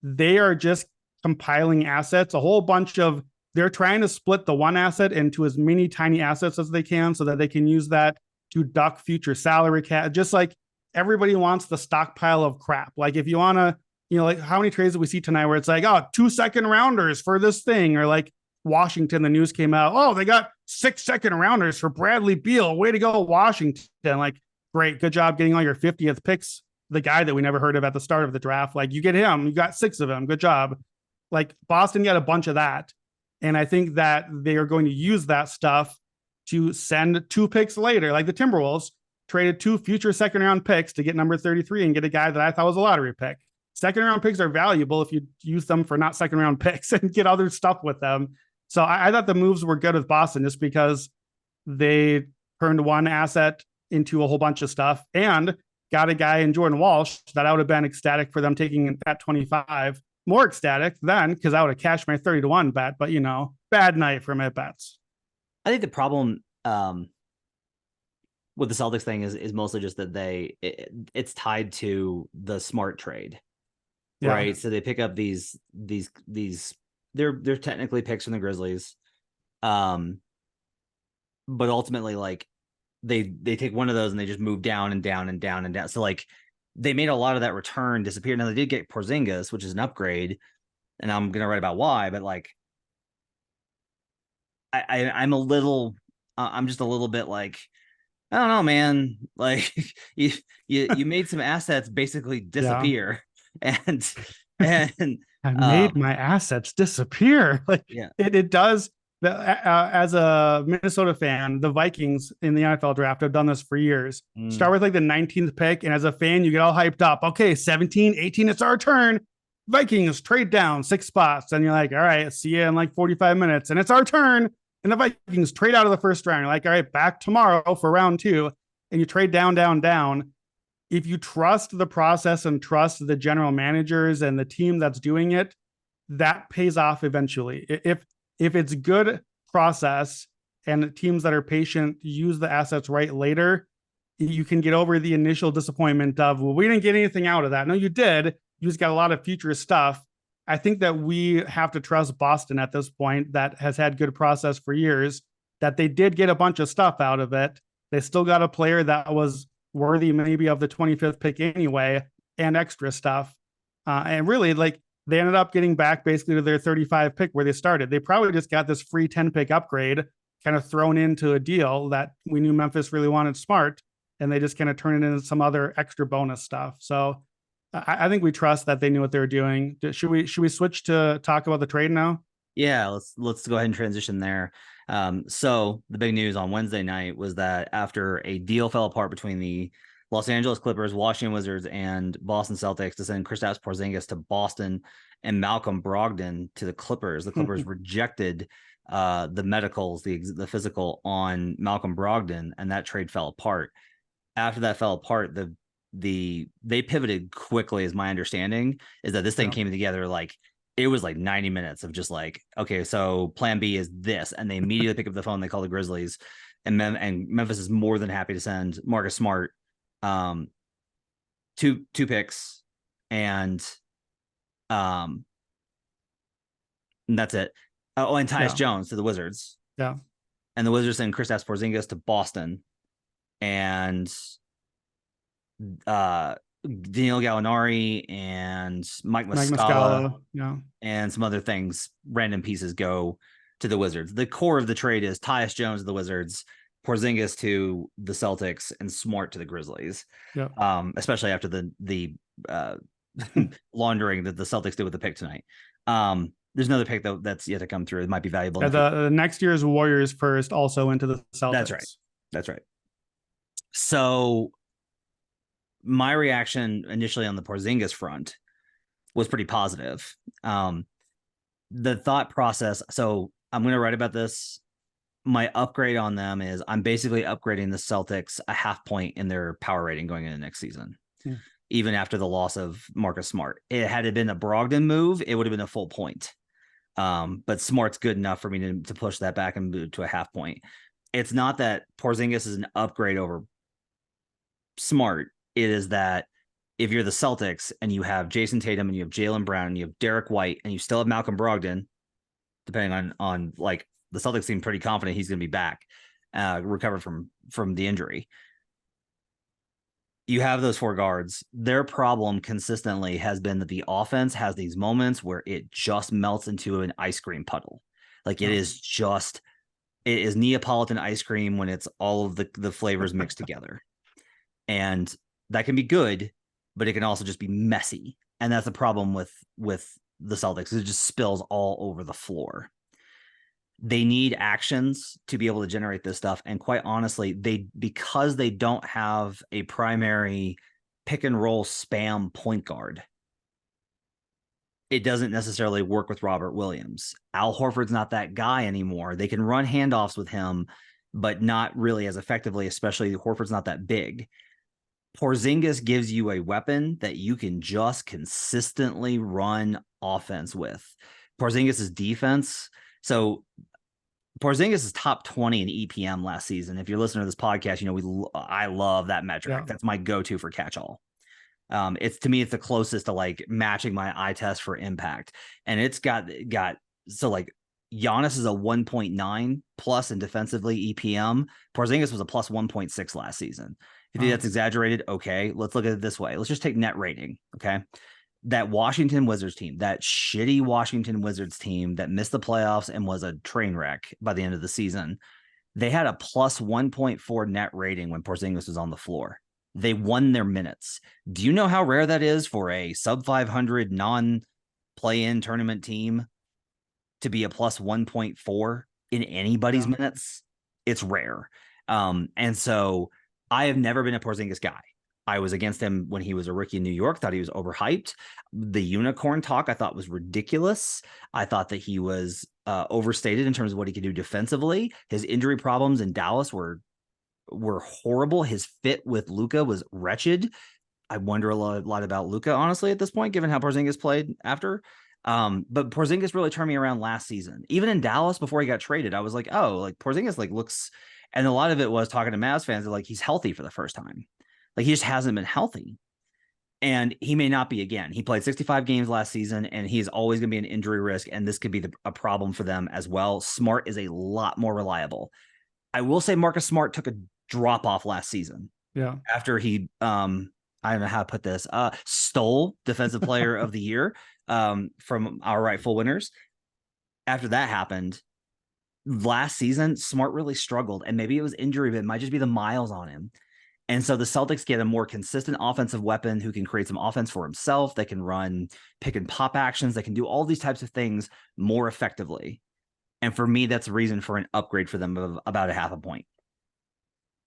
they are just compiling assets, a whole bunch of, they're trying to split the one asset into as many tiny assets as they can so that they can use that to duck future salary cap. Just like everybody wants the stockpile of crap. Like if you want to, like how many trades did we see tonight where it's like, 2 second rounders for this thing, or like Washington, the news came out, they got 6 second rounders for Bradley Beal. Way to go, Washington. Like, great, good job getting all your 50th picks. The guy that we never heard of at the start of the draft, like you get him, you got 6 of them. Good job. Like Boston got a bunch of that. And I think that they are going to use that stuff to send 2 picks later. Like the Timberwolves traded 2 future second round picks to get number 33 and get a guy that I thought was a lottery pick. Second round picks are valuable if you use them for not second round picks and get other stuff with them. So I thought the moves were good with Boston just because they turned one asset into a whole bunch of stuff and got a guy in Jordan Walsh that I would have been ecstatic for them taking at 25. More ecstatic then because I would have cashed my 30-1 bet, but bad night for my bets. I think the problem with the Celtics thing is mostly just that it's tied to the Smart trade, right? So they pick up these they're technically picks from the Grizzlies, but ultimately like they take one of those and they just move down and down and down and down. So like they made a lot of that return disappear. Now they did get Porzingis, which is an upgrade, and I'm gonna write about why, but like I'm just a little bit like, I don't know, man. Like you made some assets basically disappear, and I made my assets disappear. Like it does. As a Minnesota fan, the Vikings in the NFL draft have done this for years. Start with like the 19th pick, and as a fan, you get all hyped up. Okay, 17, 18, it's our turn. Vikings trade down 6 spots, and you're like, all right, see you in like 45 minutes, and it's our turn. And the Vikings trade out of the first round. You're like, all right, back tomorrow for round 2, and you trade down, down, down. If you trust the process and trust the general managers and the team that's doing it, that pays off eventually. If it's good process and teams that are patient use the assets right later, you can get over the initial disappointment of, well, we didn't get anything out of that. No, you did. You just got a lot of future stuff. I think that we have to trust Boston at this point, that has had good process for years, that they did get a bunch of stuff out of it. They still got a player that was worthy maybe of the 25th pick anyway, and extra stuff. And really, like, they ended up getting back basically to their 35 pick where they started. They probably just got this free 10 pick upgrade kind of thrown into a deal that we knew Memphis really wanted Smart, and they just kind of turned it into some other extra bonus stuff. So I think we trust that they knew what they were doing. Should we switch to talk about the trade now? Yeah, let's go ahead and transition there. So the big news on Wednesday night was that after a deal fell apart between the Los Angeles Clippers, Washington Wizards, and Boston Celtics to send Kristaps Porzingis to Boston and Malcolm Brogdon to the Clippers, the Clippers rejected the medicals, the physical on Malcolm Brogdon, and that trade fell apart. After that fell apart, they pivoted quickly, is my understanding, is that this thing came together like it was like 90 minutes of just like, okay, so plan B is this. And they immediately pick up the phone. They call the Grizzlies, and Memphis is more than happy to send Marcus Smart, two picks, and that's it. Oh, and Tyus Jones to the Wizards. Yeah. And the Wizards send Kristaps Porzingis to Boston, and Daniel Gallinari and Mike Muscala, and some other things, random pieces, go to the Wizards. The core of the trade is Tyus Jones to the Wizards, Porzingis to the Celtics, and Smart to the Grizzlies. Especially after the laundering that the Celtics did with the pick tonight. There's another pick though that's yet to come through. It might be valuable. The next year's Warriors first also into the Celtics. That's right. So my reaction initially on the Porzingis front was pretty positive. The thought process, so I'm going to write about this. My upgrade on them is I'm basically upgrading the Celtics a half point in their power rating going into next season, even after the loss of Marcus Smart. Had it been a Brogdon move, it would have been a full point. But Smart's good enough for me to push that back and move to a half point. It's not that Porzingis is an upgrade over Smart. It is that if you're the Celtics and you have Jason Tatum and you have Jaylen Brown and you have Derek White and you still have Malcolm Brogdon, depending on like, the Celtics seem pretty confident he's going to be back, recovered from the injury. You have those 4 guards. Their problem consistently has been that the offense has these moments where it just melts into an ice cream puddle. Like it is Neapolitan ice cream when it's all of the flavors mixed together. And that can be good, but it can also just be messy. And that's the problem with the Celtics. It just spills all over the floor. They need actions to be able to generate this stuff. And quite honestly, because they don't have a primary pick and roll spam point guard, it doesn't necessarily work with Robert Williams. Al Horford's not that guy anymore. They can run handoffs with him, but not really as effectively, especially Horford's not that big. Porzingis gives you a weapon that you can just consistently run offense with. Porzingis' defense. So Porzingis is top 20 in EPM last season. If you're listening to this podcast, I love that metric. Yeah. That's my go-to for catch-all. It's to me, it's the closest to like matching my eye test for impact. And it's got so like Giannis is a 1.9 plus in defensively EPM. Porzingis was a plus 1.6 last season. If you think that's exaggerated, okay, let's look at it this way. Let's just take net rating. Okay. That Washington Wizards team, that shitty Washington Wizards team that missed the playoffs and was a train wreck by the end of the season, they had a plus 1.4 net rating when Porzingis was on the floor. They won their minutes. Do you know how rare that is for a sub 500 non-play-in tournament team to be a plus 1.4 in anybody's minutes? It's rare. And so I have never been a Porzingis guy. I was against him when he was a rookie in New York, thought he was overhyped. The unicorn talk I thought was ridiculous. I thought that he was overstated in terms of what he could do defensively. His injury problems in Dallas were horrible. His fit with Luka was wretched. I wonder a lot about Luka, honestly, at this point, given how Porzingis played after. But Porzingis really turned me around last season. Even in Dallas before he got traded, I was like, oh, like Porzingis like looks, and a lot of it was talking to Mavs fans that like he's healthy for the first time. Like he just hasn't been healthy. And he may not be again. He played 65 games last season, and he's always going to be an injury risk, and this could be a problem for them as well. Smart is a lot more reliable. I will say Marcus Smart took a drop off last season. Yeah. After he, I don't know how to put this, stole Defensive Player of the Year from our rightful winners. After that happened, last season, Smart really struggled, and maybe it was injury, but it might just be the miles on him. And so the Celtics get a more consistent offensive weapon who can create some offense for himself. They can run pick and pop actions. They can do all these types of things more effectively. And for me, that's a reason for an upgrade for them of about a half a point.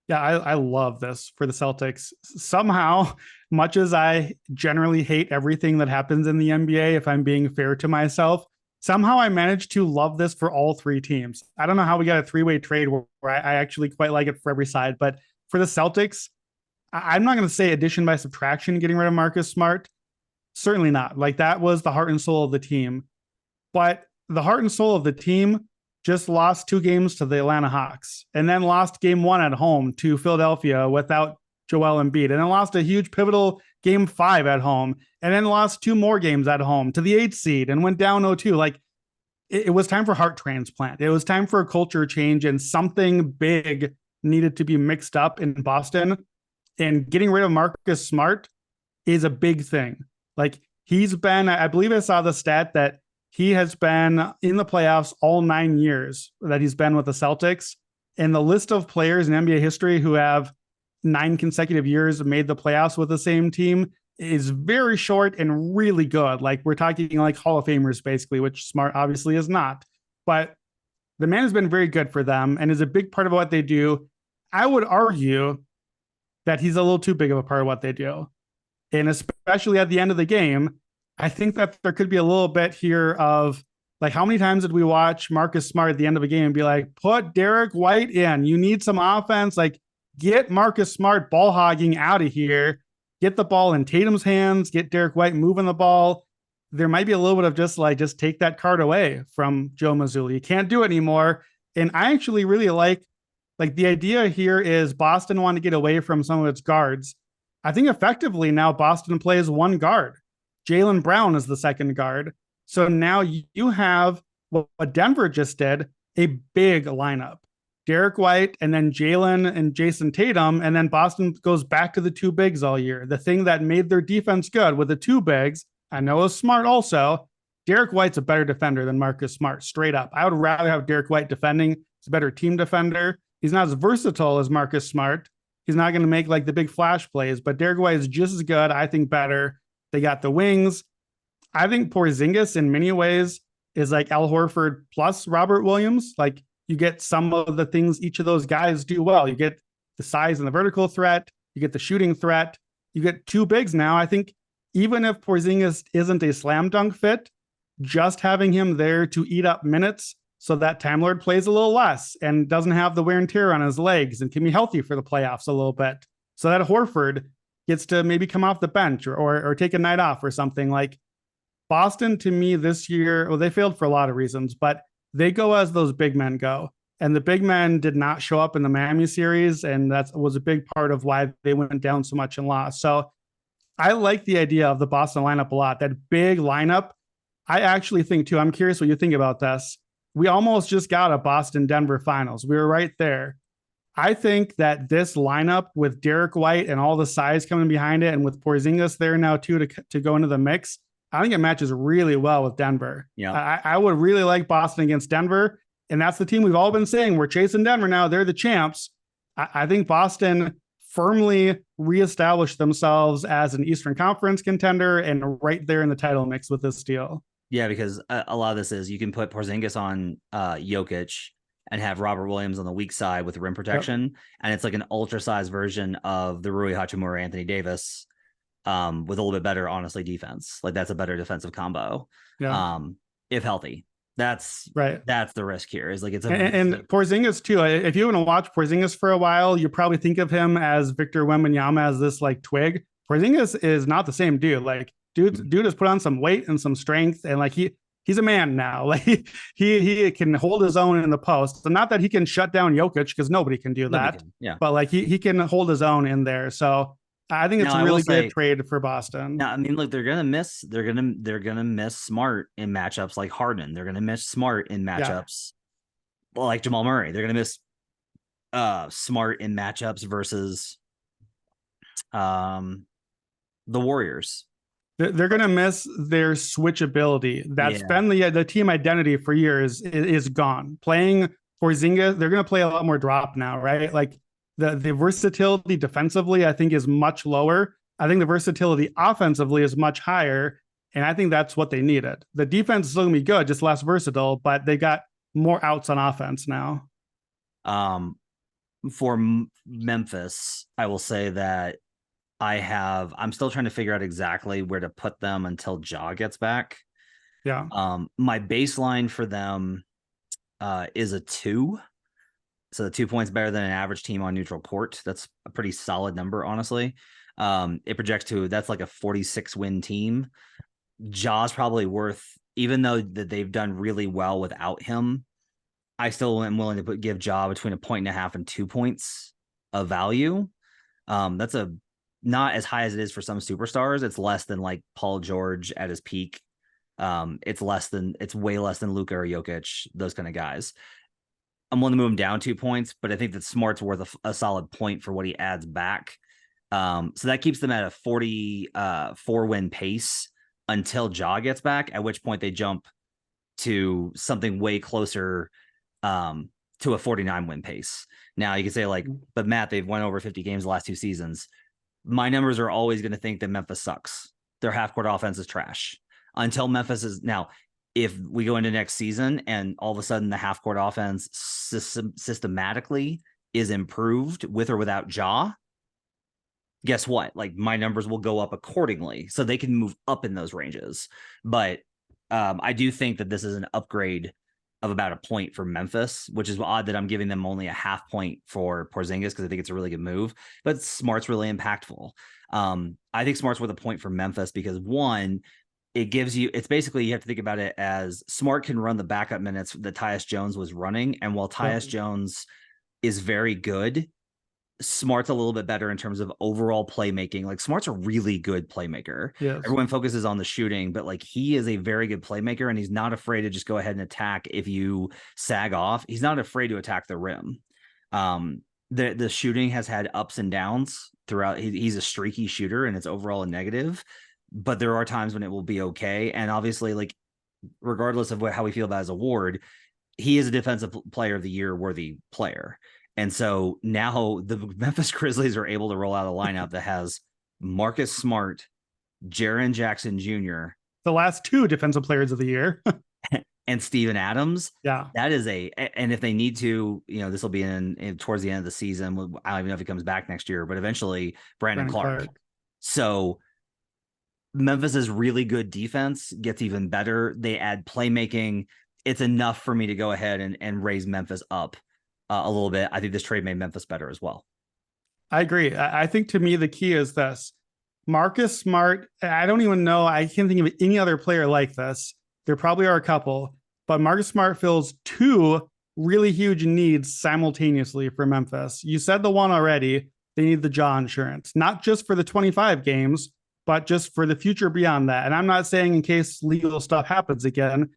Yeah, I love this for the Celtics. Somehow, much as I generally hate everything that happens in the NBA, if I'm being fair to myself, somehow I managed to love this for all three teams. I don't know how we got a three-way trade where I actually quite like it for every side, but for the Celtics, I'm not going to say addition by subtraction, getting rid of Marcus Smart. Certainly not. Like that was the heart and soul of the team. But the heart and soul of the team just lost 2 games to the Atlanta Hawks and then lost game 1 at home to Philadelphia without Joel Embiid, and then lost a huge pivotal game 5 at home, and then lost 2 more games at home to the 8th seed and went down 0-2. Like it was time for heart transplant. It was time for a culture change, and something big needed to be mixed up in Boston. And getting rid of Marcus Smart is a big thing. Like he's been, I believe I saw the stat that he has been in the playoffs all 9 years that he's been with the Celtics. And the list of players in NBA history who have 9 consecutive years made the playoffs with the same team is very short and really good. Like we're talking like Hall of Famers basically, which Smart obviously is not. But the man has been very good for them and is a big part of what they do. I would argue that he's a little too big of a part of what they do. And especially at the end of the game, I think that there could be a little bit here of like, how many times did we watch Marcus Smart at the end of a game and be like, put Derek White in, you need some offense, like get Marcus Smart ball hogging out of here, get the ball in Tatum's hands, get Derek White moving the ball. There might be a little bit of just take that card away from Joe Mazzulla. You can't do it anymore. And I actually really like the idea here is Boston wanted to get away from some of its guards. I think effectively now Boston plays one guard. Jaylen Brown is the second guard. So now you have what Denver just did, a big lineup. Derek White and then Jaylen and Jason Tatum, and then Boston goes back to the 2 bigs all year. The thing that made their defense good with the 2 bigs, I know is Smart also. Derek White's a better defender than Marcus Smart, straight up. I would rather have Derek White defending. He's a better team defender. He's not as versatile as Marcus Smart. He's not going to make like the big flash plays, but Derek White is just as good, I think better. They got the wings. I think Porzingis in many ways is like Al Horford plus Robert Williams. Like you get some of the things each of those guys do well. You get the size and the vertical threat. You get the shooting threat. You get 2 bigs now. I think even if Porzingis isn't a slam dunk fit, just having him there to eat up minutes so that Time Lord plays a little less and doesn't have the wear and tear on his legs and can be healthy for the playoffs a little bit. So that Horford gets to maybe come off the bench or take a night off or something. Like Boston to me this year, well, they failed for a lot of reasons, but they go as those big men go. And the big men did not show up in the Miami series, and that was a big part of why they went down so much and lost. So I like the idea of the Boston lineup a lot. That big lineup. I actually think too, I'm curious what you think about this. We almost just got a Boston Denver finals. We were right there. I think that this lineup with Derek White and all the size coming behind it, and with Porzingis there now too to go into the mix, I think it matches really well with Denver. Yeah. I would really like Boston against Denver, and that's the team we've all been saying we're chasing Denver now. They're the champs. I think Boston firmly reestablished themselves as an Eastern Conference contender and right there in the title mix with this deal. Yeah, because a lot of this is you can put Porzingis on Jokic and have Robert Williams on the weak side with rim protection. And it's like an ultra sized version of the Rui Hachimura, Anthony Davis, with a little bit better, honestly, defense. Like that's a better defensive combo. Yeah. If healthy. That's right. That's the risk here. Is like it's and Porzingis too. If you want to watch Porzingis for a while, you probably think of him as Victor Wembanyama as this like twig. Porzingis is not the same dude. Like dude has put on some weight and some strength, and like he's a man now. Like he can hold his own in the post. So not that he can shut down Jokic, because nobody can do that. Yeah. But like he can hold his own in there. So I think it's a really good trade for Boston. Now, I mean, look, they're gonna miss Smart in matchups like Harden. They're gonna miss Smart in matchups like Jamal Murray. They're gonna miss Smart in matchups versus the Warriors. They're going to miss their switchability. That's been the team identity for years is gone. Playing Porzingis, they're going to play a lot more drop now, right? Like the versatility defensively, I think, is much lower. I think the versatility offensively is much higher, and I think that's what they needed. The defense is still going to be good, just less versatile, but they got more outs on offense now. For Memphis, I will say that I'm still trying to figure out exactly where to put them until Ja gets back. Yeah. My baseline for them is a 2. So 2 points better than an average team on neutral court. That's a pretty solid number, honestly. It projects to, that's like a 46 win team. Ja's probably worth, even though that they've done really well without him, I still am willing to give Ja between 1.5 and 2 points of value. That's not as high as it is for some superstars. It's less than like Paul George at his peak. It's way less than Luka or Jokic, those kind of guys. I'm willing to move him down 2 points, but I think that Smart's worth a solid point for what he adds back. So that keeps them at a 44 win pace until Ja gets back, at which point they jump to something way closer to a 49 win pace. Now you can say like, but Matt, they've won over 50 games the last 2 seasons. My numbers are always going to think that Memphis sucks. Their half-court offense is trash. Until Memphis is now, if we go into next season and all of a sudden the half-court offense systematically is improved with or without Ja, guess what? Like my numbers will go up accordingly, so they can move up in those ranges. But I do think that this is an upgrade of about a point for Memphis, which is odd that I'm giving them only a half point for Porzingis because I think it's a really good move, but Smart's really impactful. I think Smart's worth a point for Memphis because one, it gives you, it's basically, you have to think about it as Smart can run the backup minutes that Tyus Jones was running. And while Tyus Jones is very good, Smart's a little bit better in terms of overall playmaking. Like Smart's a really good playmaker. Yes. Everyone focuses on the shooting, but like he is a very good playmaker and he's not afraid to just go ahead and attack. If you sag off, he's not afraid to attack the rim. The shooting has had ups and downs throughout. He's a streaky shooter and it's overall a negative, but there are times when it will be okay. And obviously, like, regardless of how we feel about his award, he is a defensive player of the year worthy player. And so now the Memphis Grizzlies are able to roll out a lineup that has Marcus Smart, Jaren Jackson Jr., the last 2 defensive players of the year, and Steven Adams. Yeah, that is and if they need to, this will be in towards the end of the season. I don't even know if he comes back next year, but eventually Brandon Clark. So Memphis's really good defense gets even better. They add playmaking. It's enough for me to go ahead and raise Memphis up a little bit. I think this trade made Memphis better as well. I agree. I think to me, the key is this. Marcus Smart, I don't even know. I can't think of any other player like this. There probably are a couple, but Marcus Smart fills 2 really huge needs simultaneously for Memphis. You said the one already. They need the jaw insurance, not just for the 25 games, but just for the future beyond that. And I'm not saying in case legal stuff happens again,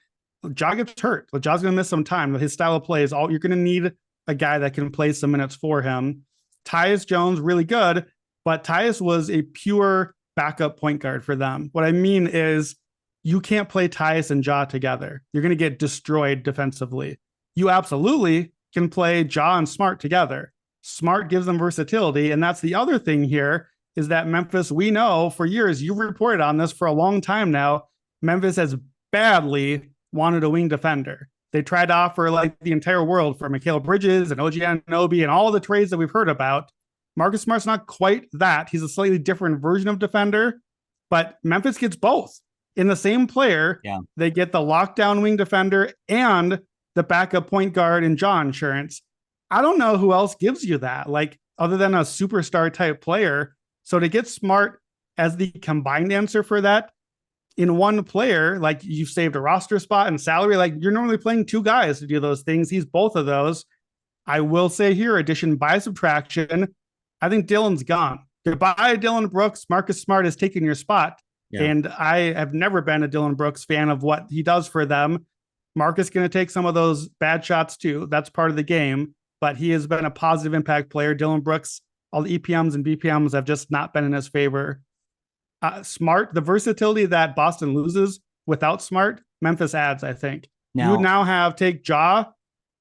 Ja gets hurt. Ja's going to miss some time. His style of play is all you're going to need a guy that can play some minutes for him. Tyus Jones, really good, but Tyus was a pure backup point guard for them. What I mean is you can't play Tyus and Ja together. You're going to get destroyed defensively. You absolutely can play Ja and Smart together. Smart gives them versatility. And that's the other thing here is that Memphis, we know for years, you've reported on this for a long time now, Memphis has badly wanted a wing defender. They tried to offer like the entire world for Mikal Bridges and OG Anunoby and all the trades that we've heard about. Marcus Smart's not quite that. He's a slightly different version of defender, but Memphis gets both. In the same player, They get the lockdown wing defender and the backup point guard and jaw insurance. I don't know who else gives you that, like other than a superstar type player. So to get Smart as the combined answer for that in one player, like you've saved a roster spot and salary, like you're normally playing two guys to do those things. He's both of those. I will say here, addition by subtraction, I think Dillon's gone. Goodbye, Dillon Brooks. Marcus Smart has taken your spot. Yeah. And I have never been a Dillon Brooks fan of what he does for them. Marcus going to take some of those bad shots too. That's part of the game, but he has been a positive impact player. Dillon Brooks, all the EPMs and BPMs have just not been in his favor. Smart, the versatility that Boston loses without Smart, Memphis adds, I think. You would now have take Ja,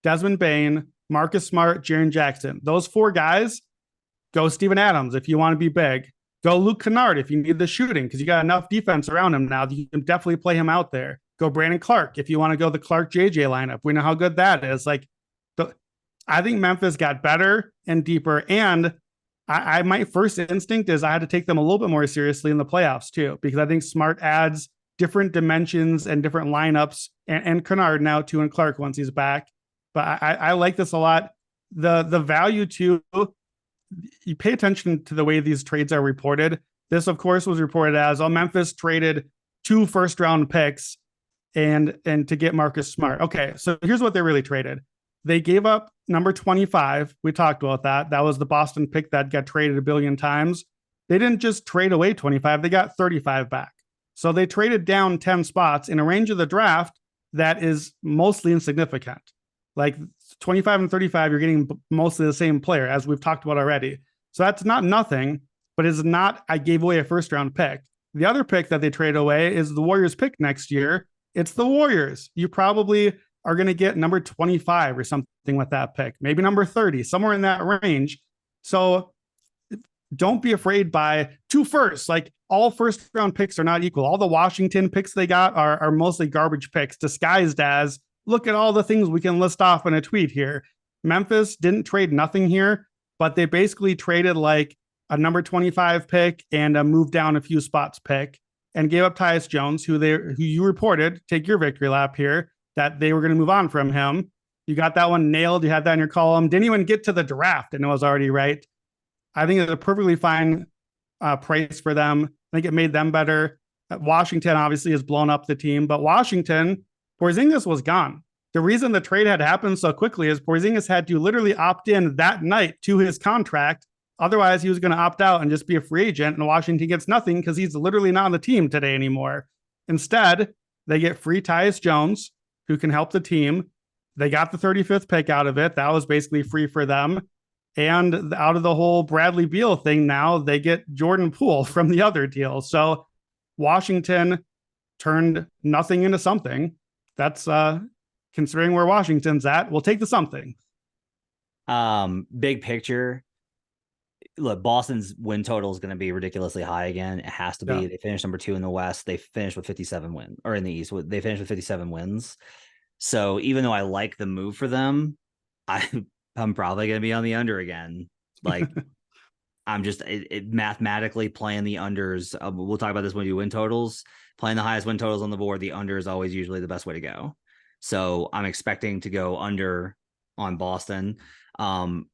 Desmond Bane, Marcus Smart, Jaren Jackson. Those four guys, go Steven Adams if you want to be big. Go Luke Kennard if you need the shooting because you got enough defense around him now. You can definitely play him out there. Go Brandon Clark if you want to go the Clark JJ lineup. We know how good that is. Like, I think Memphis got better and deeper. And my first instinct is I had to take them a little bit more seriously in the playoffs too, because I think Smart adds different dimensions and different lineups, and Kennard now too, and Clark once he's back. But I like this a lot. The value too. You pay attention to the way these trades are reported. This, of course, was reported as Memphis traded 2 first-round picks and to get Marcus Smart. Okay, so here's what they really traded. They gave up number 25. We talked about that. That was the Boston pick that got traded a billion times. They didn't just trade away 25. They got 35 back. So they traded down 10 spots in a range of the draft that is mostly insignificant. Like 25 and 35, you're getting mostly the same player, as we've talked about already. So that's not nothing, but it's not, I gave away a first-round pick. The other pick that they trade away is the Warriors pick next year. It's the Warriors. You probably are going to get number 25 or something with that pick, maybe number 30, somewhere in that range. So don't be afraid by 2 firsts. Like, all first-round picks are not equal. All the Washington picks they got are mostly garbage picks disguised as, look at all the things we can list off in a tweet here. Memphis didn't trade nothing here, but they basically traded like a number 25 pick and a move down a few spots pick and gave up Tyus Jones, who you reported, take your victory lap here, that they were going to move on from him. You got that one nailed. You had that in your column. Didn't even get to the draft, and it was already right. I think it's a perfectly fine price for them. I think it made them better. Washington obviously has blown up the team, but Washington, Porzingis was gone. The reason the trade had happened so quickly is Porzingis had to literally opt in that night to his contract. Otherwise, he was going to opt out and just be a free agent, and Washington gets nothing because he's literally not on the team today anymore. Instead, they get free Tyus Jones, who can help the team. They got the 35th pick out of it. That was basically free for them. And out of the whole Bradley Beal thing now, they get Jordan Poole from the other deal. So Washington turned nothing into something. That's considering where Washington's at. We'll take the something. Big picture. Look, Boston's win total is going to be ridiculously high again. It has to be. Yeah. They finished number 2 in the West. They finished with 57 wins, or in the East. They finished with 57 wins. So even though I like the move for them, I'm probably going to be on the under again. Like, I'm just mathematically playing the unders. We'll talk about this when we do win totals. Playing the highest win totals on the board, the under is always usually the best way to go. So I'm expecting to go under on Boston.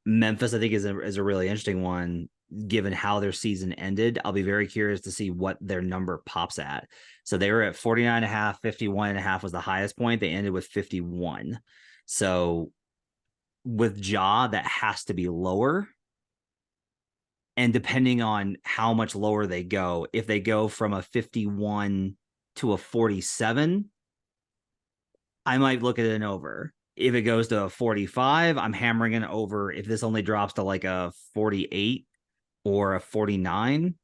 Memphis, I think, is a really interesting one, given how their season ended. I'll be very curious to see what their number pops at. So they were at 49.5, 51.5 was the highest point. They ended with 51. So with Ja, that has to be lower. And depending on how much lower they go, if they go from a 51 to a 47, I might look at an over. If it goes to a 45, I'm hammering an over. If this only drops to like a 48 or a 49,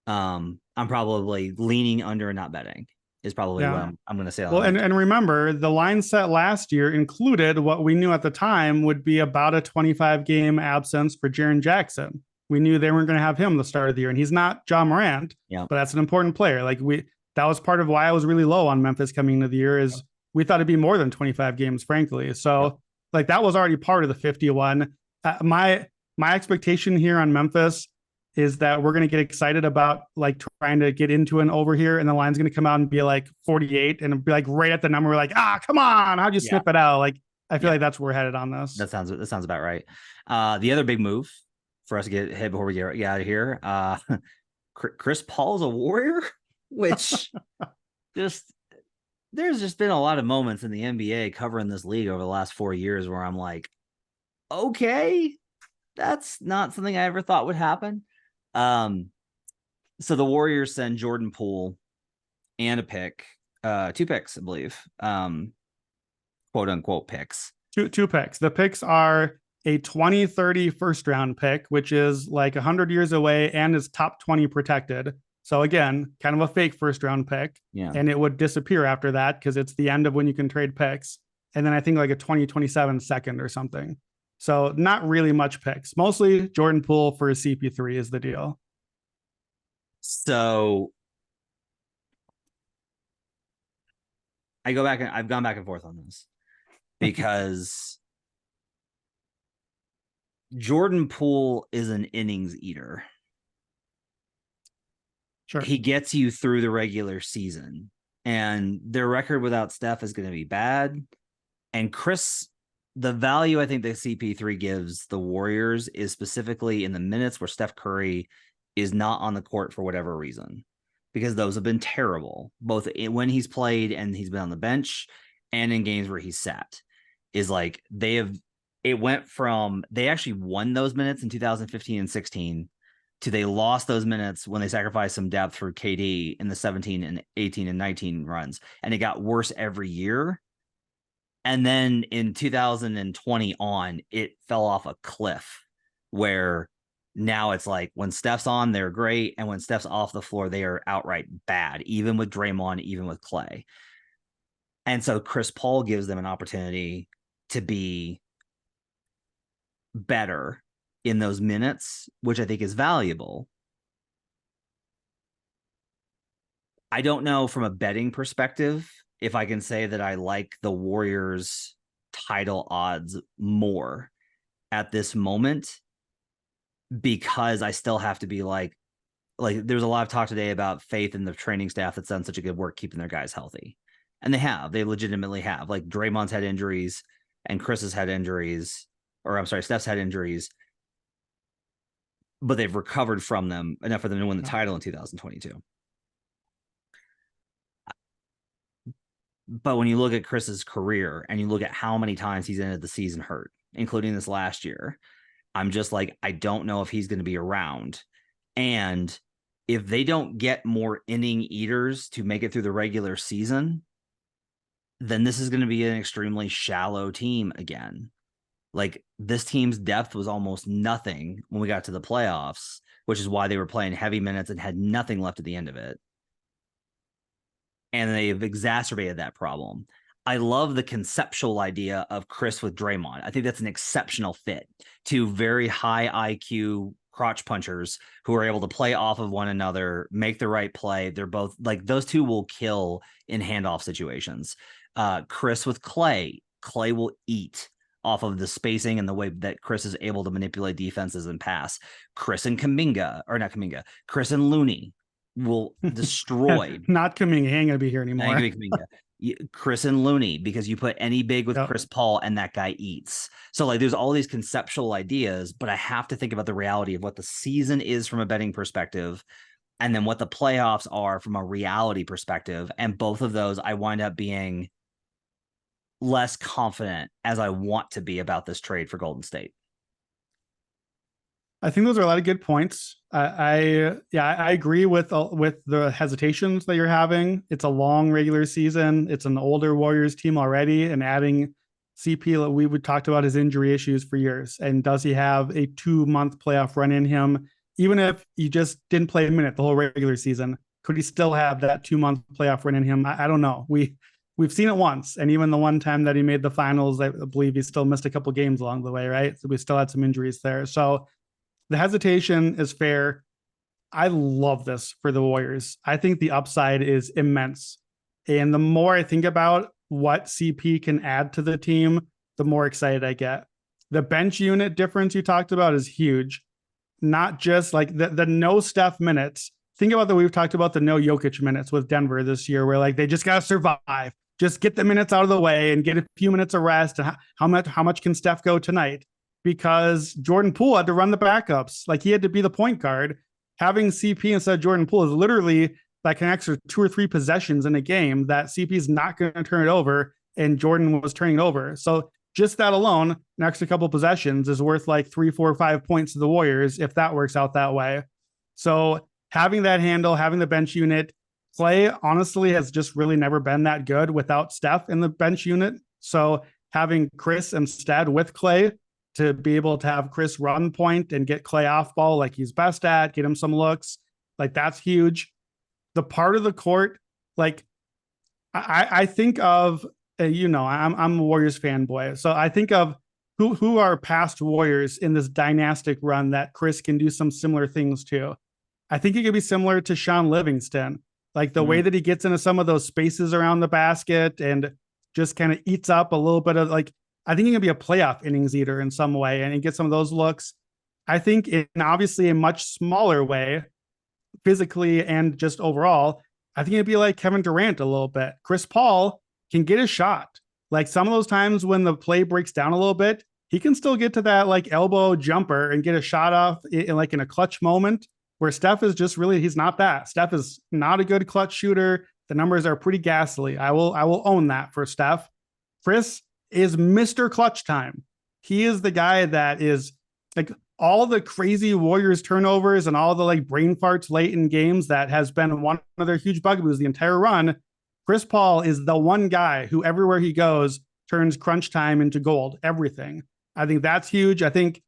I'm probably leaning under and not betting is probably what I'm going to say. Well, and remember, the line set last year included what we knew at the time would be about a 25 game absence for Jaren Jackson. We knew they weren't going to have him the start of the year, and he's not Ja Morant, but that's an important player. Like that was part of why I was really low on Memphis coming into the year is we thought it'd be more than 25 games, frankly. So like that was already part of the 51. My expectation here on Memphis is that we're going to get excited about like trying to get into an over here, and the line's going to come out and be like 48 and be like right at the number. We're like, come on, how'd you snip it out? Like, I feel like that's where we're headed on this. That sounds about right. The other big move for us to get ahead before we get out of here, Chris Paul's a Warrior, which there's just been a lot of moments in the NBA covering this league over the last 4 years where I'm like, okay, that's not something I ever thought would happen. So the Warriors send Jordan Poole and a pick, 2 picks, I believe, quote unquote picks. Two picks. The picks are a 2030 first round pick, which is like 100 years away and is top 20 protected. So again, kind of a fake first round pick. Yeah. And it would disappear after that because it's the end of when you can trade picks. And then I think like a 2027 second or something. So not really much picks. Mostly Jordan Poole for his CP3 is the deal. So I've gone back and forth on this because Jordan Poole is an innings eater. Sure. He gets you through the regular season, and their record without Steph is going to be bad. And the value I think that CP3 gives the Warriors is specifically in the minutes where Steph Curry is not on the court for whatever reason, because those have been terrible, both when he's played and he's been on the bench and in games where he's sat. Is like it went from they actually won those minutes in 2015 and 16 to they lost those minutes when they sacrificed some depth for KD in the 17 and 18 and 19 runs. And it got worse every year. And then in 2020 on, it fell off a cliff where now it's like when Steph's on, they're great. And when Steph's off the floor, they are outright bad, even with Draymond, even with Clay. And so Chris Paul gives them an opportunity to be better in those minutes, which I think is valuable. I don't know from a betting perspective if I can say that I like the Warriors title odds more at this moment, because I still have to be like there's a lot of talk today about faith in the training staff that's done such a good work keeping their guys healthy. And they legitimately have. Like Draymond's had injuries and Chris has had injuries, or I'm sorry, Steph's had injuries, but they've recovered from them enough for them to win the title in 2022. But when you look at Chris's career and you look at how many times he's ended the season hurt, including this last year, I'm just like, I don't know if he's going to be around. And if they don't get more inning eaters to make it through the regular season, then this is going to be an extremely shallow team again. Like this team's depth was almost nothing when we got to the playoffs, which is why they were playing heavy minutes and had nothing left at the end of it. And they've exacerbated that problem. I love the conceptual idea of Chris with Draymond. I think that's an exceptional fit. Two very high IQ crotch punchers who are able to play off of one another, make the right play. They're both like those two will kill in handoff situations. Chris with Clay will eat off of the spacing and the way that Chris is able to manipulate defenses and pass. Chris and Chris and Looney will destroy. Not Kuminga, he ain't gonna be here anymore. Chris and Looney, because you put any big with Chris Paul and that guy eats. So like there's all these conceptual ideas, but I have to think about the reality of what the season is from a betting perspective and then what the playoffs are from a reality perspective. And both of those I wind up being less confident as I want to be about this trade for Golden State. I think those are a lot of good points. I agree with the hesitations that you're having. It's a long regular season. It's an older Warriors team already, and adding CP, we talked about his injury issues for years. And does he have a 2-month playoff run in him? Even if he just didn't play a minute the whole regular season, could he still have that 2-month playoff run in him? I don't know. We've seen it once, and even the one time that he made the finals, I believe he still missed a couple games along the way, right? So we still had some injuries there. So the hesitation is fair. I love this for the Warriors. I think the upside is immense. And the more I think about what CP can add to the team, the more excited I get. The bench unit difference you talked about is huge. Not just like the no Steph minutes. Think about that. We've talked about the no Jokic minutes with Denver this year, where like they just got to survive. Just get the minutes out of the way and get a few minutes of rest. And how much can Steph go tonight? Because Jordan Poole had to run the backups. Like he had to be the point guard. Having CP instead of Jordan Poole is literally like an extra 2 or 3 possessions in a game that CP is not going to turn it over, and Jordan was turning it over. So just that alone, an extra couple possessions is worth like 3, 4, 5 points to the Warriors if that works out that way. So having that handle, having the bench unit, Klay honestly has just really never been that good without Steph in the bench unit. So having Chris instead with Klay, to be able to have Chris run point and get Klay off ball like he's best at, get him some looks, like that's huge. The part of the court, like I think of, I'm a Warriors fanboy, so I think of who are past Warriors in this dynastic run that Chris can do some similar things to. I think it could be similar to Sean Livingston, like the way that he gets into some of those spaces around the basket and just kind of eats up a little bit of like. I think he can be a playoff innings eater in some way and get some of those looks. I think in obviously a much smaller way, physically and just overall, I think it'd be like Kevin Durant a little bit. Chris Paul can get a shot. Like some of those times when the play breaks down a little bit, he can still get to that like elbow jumper and get a shot off in a clutch moment, where Steph is just really, he's not that. Steph is not a good clutch shooter. The numbers are pretty ghastly. I will own that for Steph. Chris is Mr. Clutch Time. He is the guy that is like all the crazy Warriors turnovers and all the like brain farts late in games that has been one of their huge bugaboos the entire run. Chris Paul is the one guy who everywhere he goes turns crunch time into gold, everything. I think that's huge. I think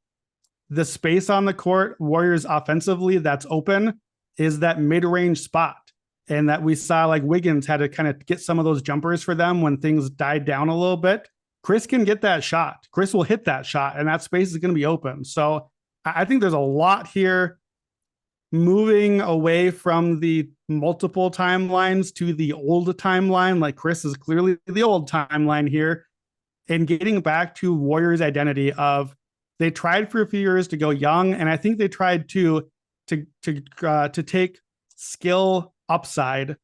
the space on the court, Warriors offensively, that's open is that mid-range spot. And that we saw like Wiggins had to kind of get some of those jumpers for them when things died down a little bit. Chris can get that shot. Chris will hit that shot, and that space is going to be open. So I think there's a lot here, moving away from the multiple timelines to the old timeline. Like Chris is clearly the old timeline here, and getting back to Warriors' identity of they tried for a few years to go young, and I think they tried to take skill upside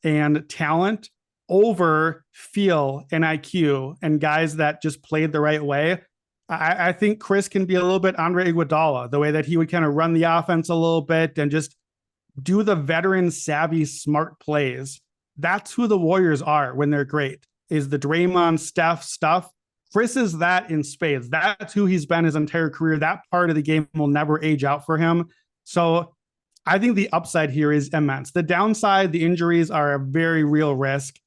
and talent over feel and IQ and guys that just played the right way. I think Chris can be a little bit Andre Iguodala, the way that he would kind of run the offense a little bit and just do the veteran savvy smart plays. That's who the Warriors are when they're great, is the Draymond Steph stuff. Chris is that in spades. That's who he's been his entire career. That part of the game will never age out for him. So I think the upside here is immense. The downside, the injuries are a very real risk.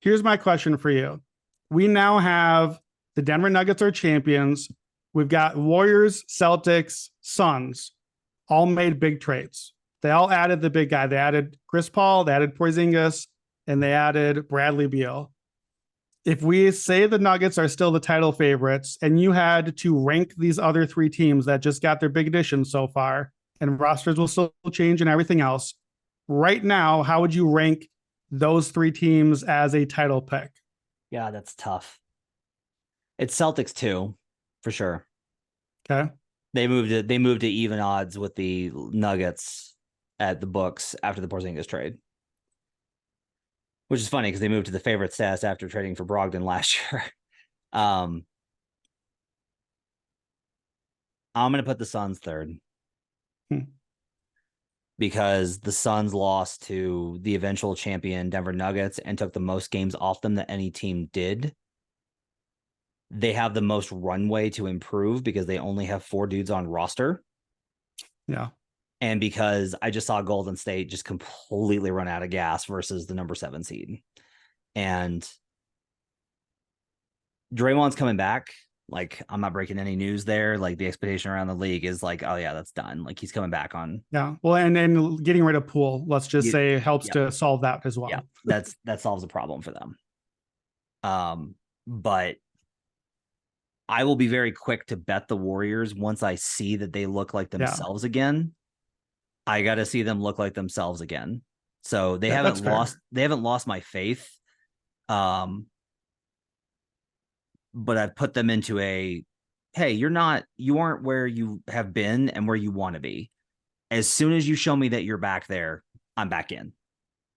Here's my question for you. We now have the Denver Nuggets are champions. We've got Warriors, Celtics, Suns, all made big trades. They all added the big guy. They added Chris Paul, they added Porzingis, and they added Bradley Beal. If we say the Nuggets are still the title favorites and you had to rank these other 3 teams that just got their big additions so far, and rosters will still change and everything else, right now, how would you rank those 3 teams as a title pick? Yeah, that's tough. It's Celtics 2, for sure. Okay. They moved to even odds with the Nuggets at the books after the Porzingis trade. Which is funny because they moved to the favorite status after trading for Brogdon last year. I'm going to put the Suns 3rd. Because the Suns lost to the eventual champion Denver Nuggets and took the most games off them that any team did. they have the most runway to improve because they only have 4 dudes on roster. Yeah. And because I just saw Golden State just completely run out of gas versus the number 7 seed. And Draymond's coming back. Like, I'm not breaking any news there. Like, the expectation around the league is like, oh yeah, that's done. Like, he's coming back on. Yeah. Well, and getting rid of Poole, let's just say, helps to solve that as well. Yeah, that solves the problem for them. But I will be very quick to bet the Warriors once I see that they look like themselves again. I got to see them look like themselves again. So they haven't lost my faith. But I've put them into a, hey, you aren't where you have been and where you want to be. As soon as you show me that you're back there, I'm back in.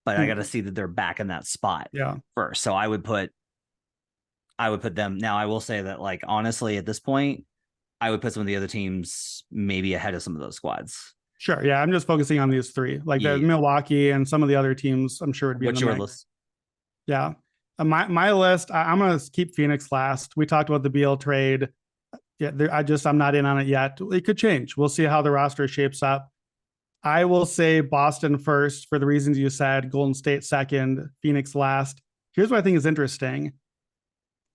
But I got to see that they're back in that spot first. So I would put them. Now, I will say that, like, honestly, at this point, I would put some of the other teams maybe ahead of some of those squads. Sure. Yeah. I'm just focusing on these 3, like the Milwaukee and some of the other teams. I'm sure would be. What's your list? Yeah. My list, I'm going to keep Phoenix last. We talked about the Beal trade. Yeah. I'm not in on it yet. It could change. We'll see how the roster shapes up. I will say Boston first for the reasons you said, Golden State second, Phoenix last. Here's what I think is interesting.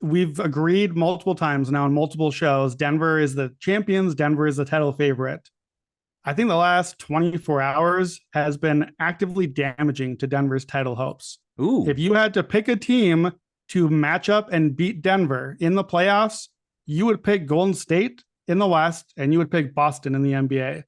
We've agreed multiple times now in multiple shows, Denver is the champions. Denver is the title favorite. I think the last 24 hours has been actively damaging to Denver's title hopes. Ooh. If you had to pick a team to match up and beat Denver in the playoffs, you would pick Golden State in the West and you would pick Boston in the NBA.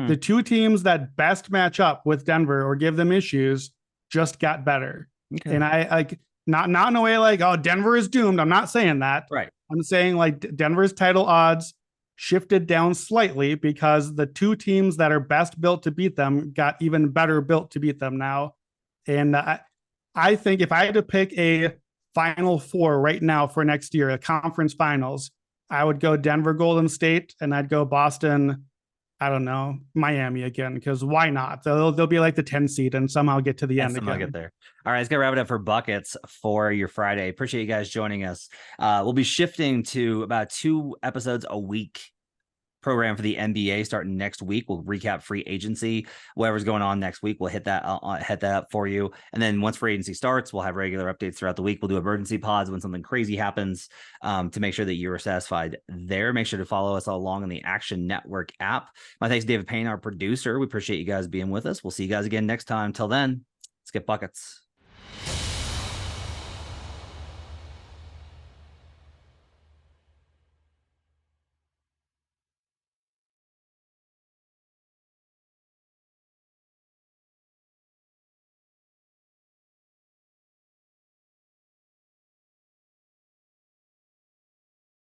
The 2 teams that best match up with Denver or give them issues just got better. Okay. And I like not in a way like, oh, Denver is doomed. I'm not saying that. Right. I'm saying like Denver's title odds shifted down slightly because the 2 teams that are best built to beat them got even better built to beat them now. And I think if I had to pick a Final 4 right now for next year, a conference finals, I would go Denver, Golden State, and I'd go Boston, I don't know, Miami again, because why not? They'll be like the 10 seed and somehow get to the end again. Get there. All right, let's get wrap it up for buckets for your Friday. Appreciate you guys joining us. We'll be shifting to about 2 episodes a week program for the NBA starting next week. We'll recap free agency, whatever's going on next week. We'll hit that up for you. And then once free agency starts, we'll have regular updates throughout the week. We'll do emergency pods when something crazy happens to make sure that you are satisfied there. Make sure to follow us all along on the Action Network app. My thanks to David Payne, our producer. We appreciate you guys being with us. We'll see you guys again next time. Till then, let's get buckets.